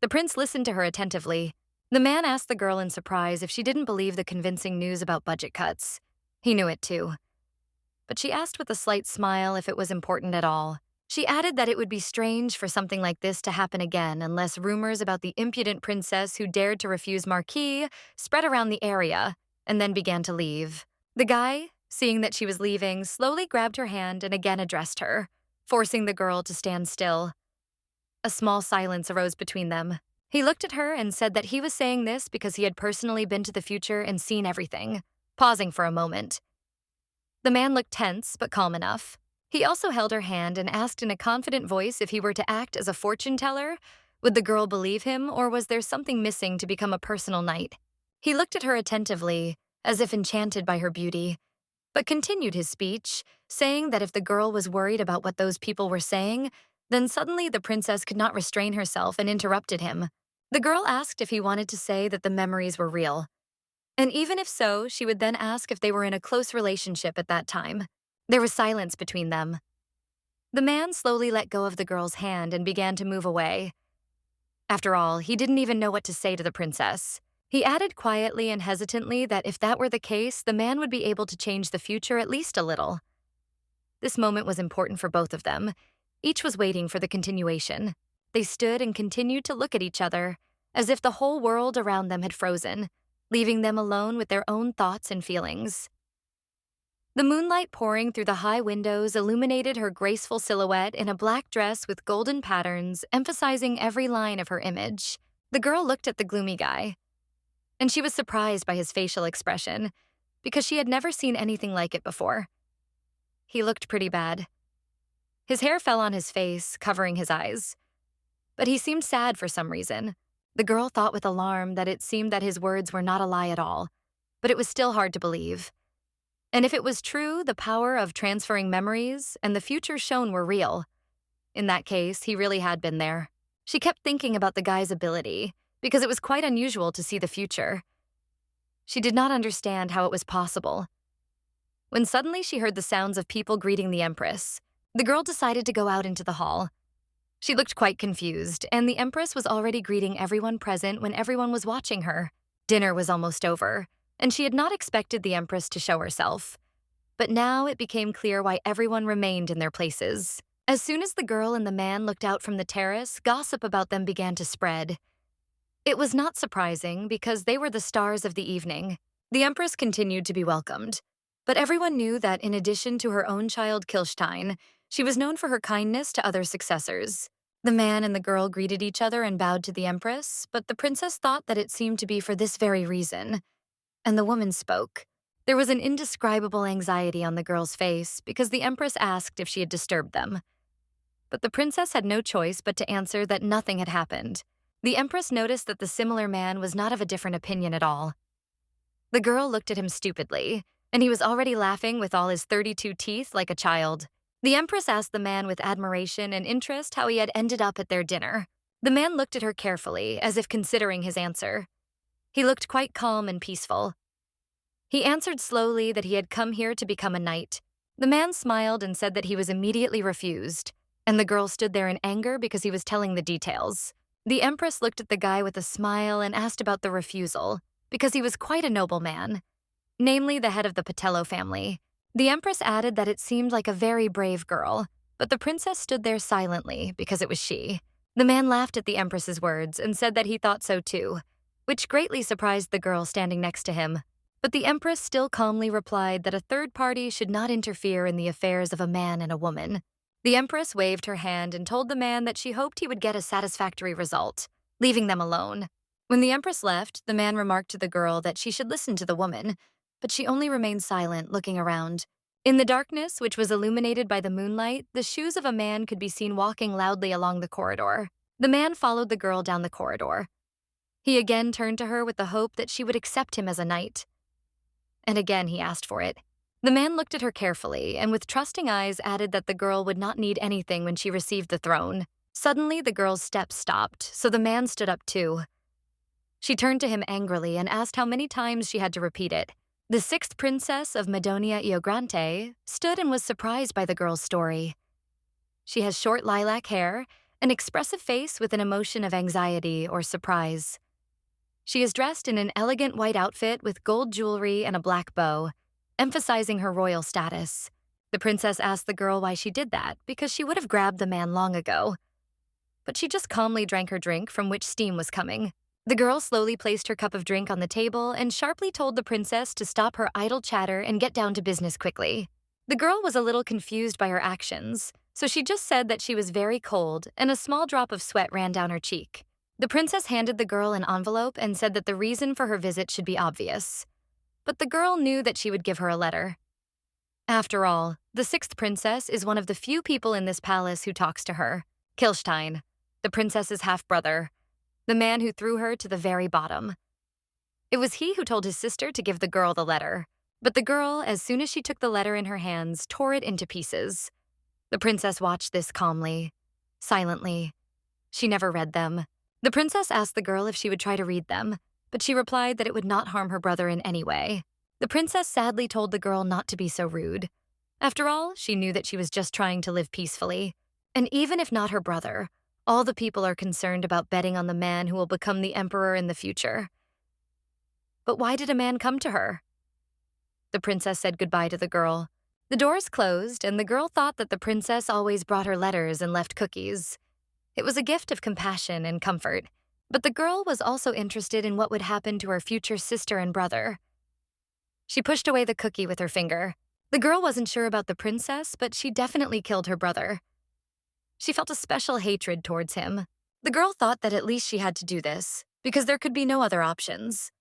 The prince listened to her attentively. The man asked the girl in surprise if she didn't believe the convincing news about budget cuts. He knew it too. But she asked with a slight smile if it was important at all. She added that it would be strange for something like this to happen again unless rumors about the impudent princess who dared to refuse Marquis spread around the area and then began to leave. The guy, seeing that she was leaving, slowly grabbed her hand and again addressed her, forcing the girl to stand still. A small silence arose between them. He looked at her and said that he was saying this because he had personally been to the future and seen everything, pausing for a moment. The man looked tense but calm enough. He also held her hand and asked in a confident voice if he were to act as a fortune teller. Would the girl believe him, or was there something missing to become a personal knight? He looked at her attentively, as if enchanted by her beauty, but continued his speech, saying that if the girl was worried about what those people were saying, then suddenly the princess could not restrain herself and interrupted him. The girl asked if he wanted to say that the memories were real. And even if so, she would then ask if they were in a close relationship at that time. There was silence between them. The man slowly let go of the girl's hand and began to move away. After all, he didn't even know what to say to the princess. He added quietly and hesitantly that if that were the case, the man would be able to change the future at least a little. This moment was important for both of them. Each was waiting for the continuation. They stood and continued to look at each other, as if the whole world around them had frozen, leaving them alone with their own thoughts and feelings. The moonlight pouring through the high windows illuminated her graceful silhouette in a black dress with golden patterns, emphasizing every line of her image. The girl looked at the gloomy guy, and she was surprised by his facial expression, because she had never seen anything like it before. He looked pretty bad. His hair fell on his face, covering his eyes. But he seemed sad for some reason. The girl thought with alarm that it seemed that his words were not a lie at all, but it was still hard to believe. And if it was true, the power of transferring memories and the future shown were real. In that case, he really had been there. She kept thinking about the guy's ability. because it was quite unusual to see the future. She did not understand how it was possible. When suddenly she heard the sounds of people greeting the Empress, the girl decided to go out into the hall. She looked quite confused, and the Empress was already greeting everyone present when everyone was watching her. Dinner was almost over, and she had not expected the Empress to show herself. But now it became clear why everyone remained in their places. As soon as the girl and the man looked out from the terrace, gossip about them began to spread. It was not surprising because they were the stars of the evening. The Empress continued to be welcomed, but everyone knew that in addition to her own child Kilstein, she was known for her kindness to other successors. The man and the girl greeted each other and bowed to the Empress, but the princess thought that it seemed to be for this very reason. And the woman spoke. There was an indescribable anxiety on the girl's face because the Empress asked if she had disturbed them. But the princess had no choice but to answer that nothing had happened. The Empress noticed that the similar man was not of a different opinion at all. The girl looked at him stupidly, and he was already laughing with all his 32 teeth like a child. The Empress asked the man with admiration and interest how he had ended up at their dinner. The man looked at her carefully, as if considering his answer. He looked quite calm and peaceful. He answered slowly that he had come here to become a knight. The man smiled and said that he was immediately refused, and the girl stood there in anger because he was telling the details. The Empress looked at the guy with a smile and asked about the refusal, because he was quite a noble man, namely the head of the Patello family. The Empress added that it seemed like a very brave girl, but the princess stood there silently because it was she. The man laughed at the Empress's words and said that he thought so too, which greatly surprised the girl standing next to him. But the Empress still calmly replied that a third party should not interfere in the affairs of a man and a woman. The Empress waved her hand and told the man that she hoped he would get a satisfactory result, leaving them alone. When the Empress left, the man remarked to the girl that she should listen to the woman, but she only remained silent, looking around. In the darkness, which was illuminated by the moonlight, the shoes of a man could be seen walking loudly along the corridor. The man followed the girl down the corridor. He again turned to her with the hope that she would accept him as a knight. And again he asked for it. The man looked at her carefully and with trusting eyes added that the girl would not need anything when she received the throne. Suddenly, the girl's steps stopped, so the man stood up too. She turned to him angrily and asked how many times she had to repeat it. The sixth princess of Madonia Iogrante stood and was surprised by the girl's story. She has short lilac hair, an expressive face with an emotion of anxiety or surprise. She is dressed in an elegant white outfit with gold jewelry and a black bow, emphasizing her royal status. The princess asked the girl why she did that, because she would have grabbed the man long ago. But she just calmly drank her drink from which steam was coming. The girl slowly placed her cup of drink on the table and sharply told the princess to stop her idle chatter and get down to business quickly. The girl was a little confused by her actions, so she just said that she was very cold and a small drop of sweat ran down her cheek. The princess handed the girl an envelope and said that the reason for her visit should be obvious. But the girl knew that she would give her a letter. After all, the sixth princess is one of the few people in this palace who talks to her. Kilstein, the princess's half-brother, the man who threw her to the very bottom. It was he who told his sister to give the girl the letter, but the girl, as soon as she took the letter in her hands, tore it into pieces. The princess watched this calmly, silently. She never read them. The princess asked the girl if she would try to read them, but she replied that it would not harm her brother in any way. The princess sadly told the girl not to be so rude. After all, she knew that she was just trying to live peacefully. And even if not her brother, all the people are concerned about betting on the man who will become the emperor in the future. But why did a man come to her? The princess said goodbye to the girl. The doors closed, and the girl thought that the princess always brought her letters and left cookies. It was a gift of compassion and comfort, but the girl was also interested in what would happen to her future sister and brother. She pushed away the cookie with her finger. The girl wasn't sure about the princess, but she definitely killed her brother. She felt a special hatred towards him. The girl thought that at least she had to do this, because there could be no other options.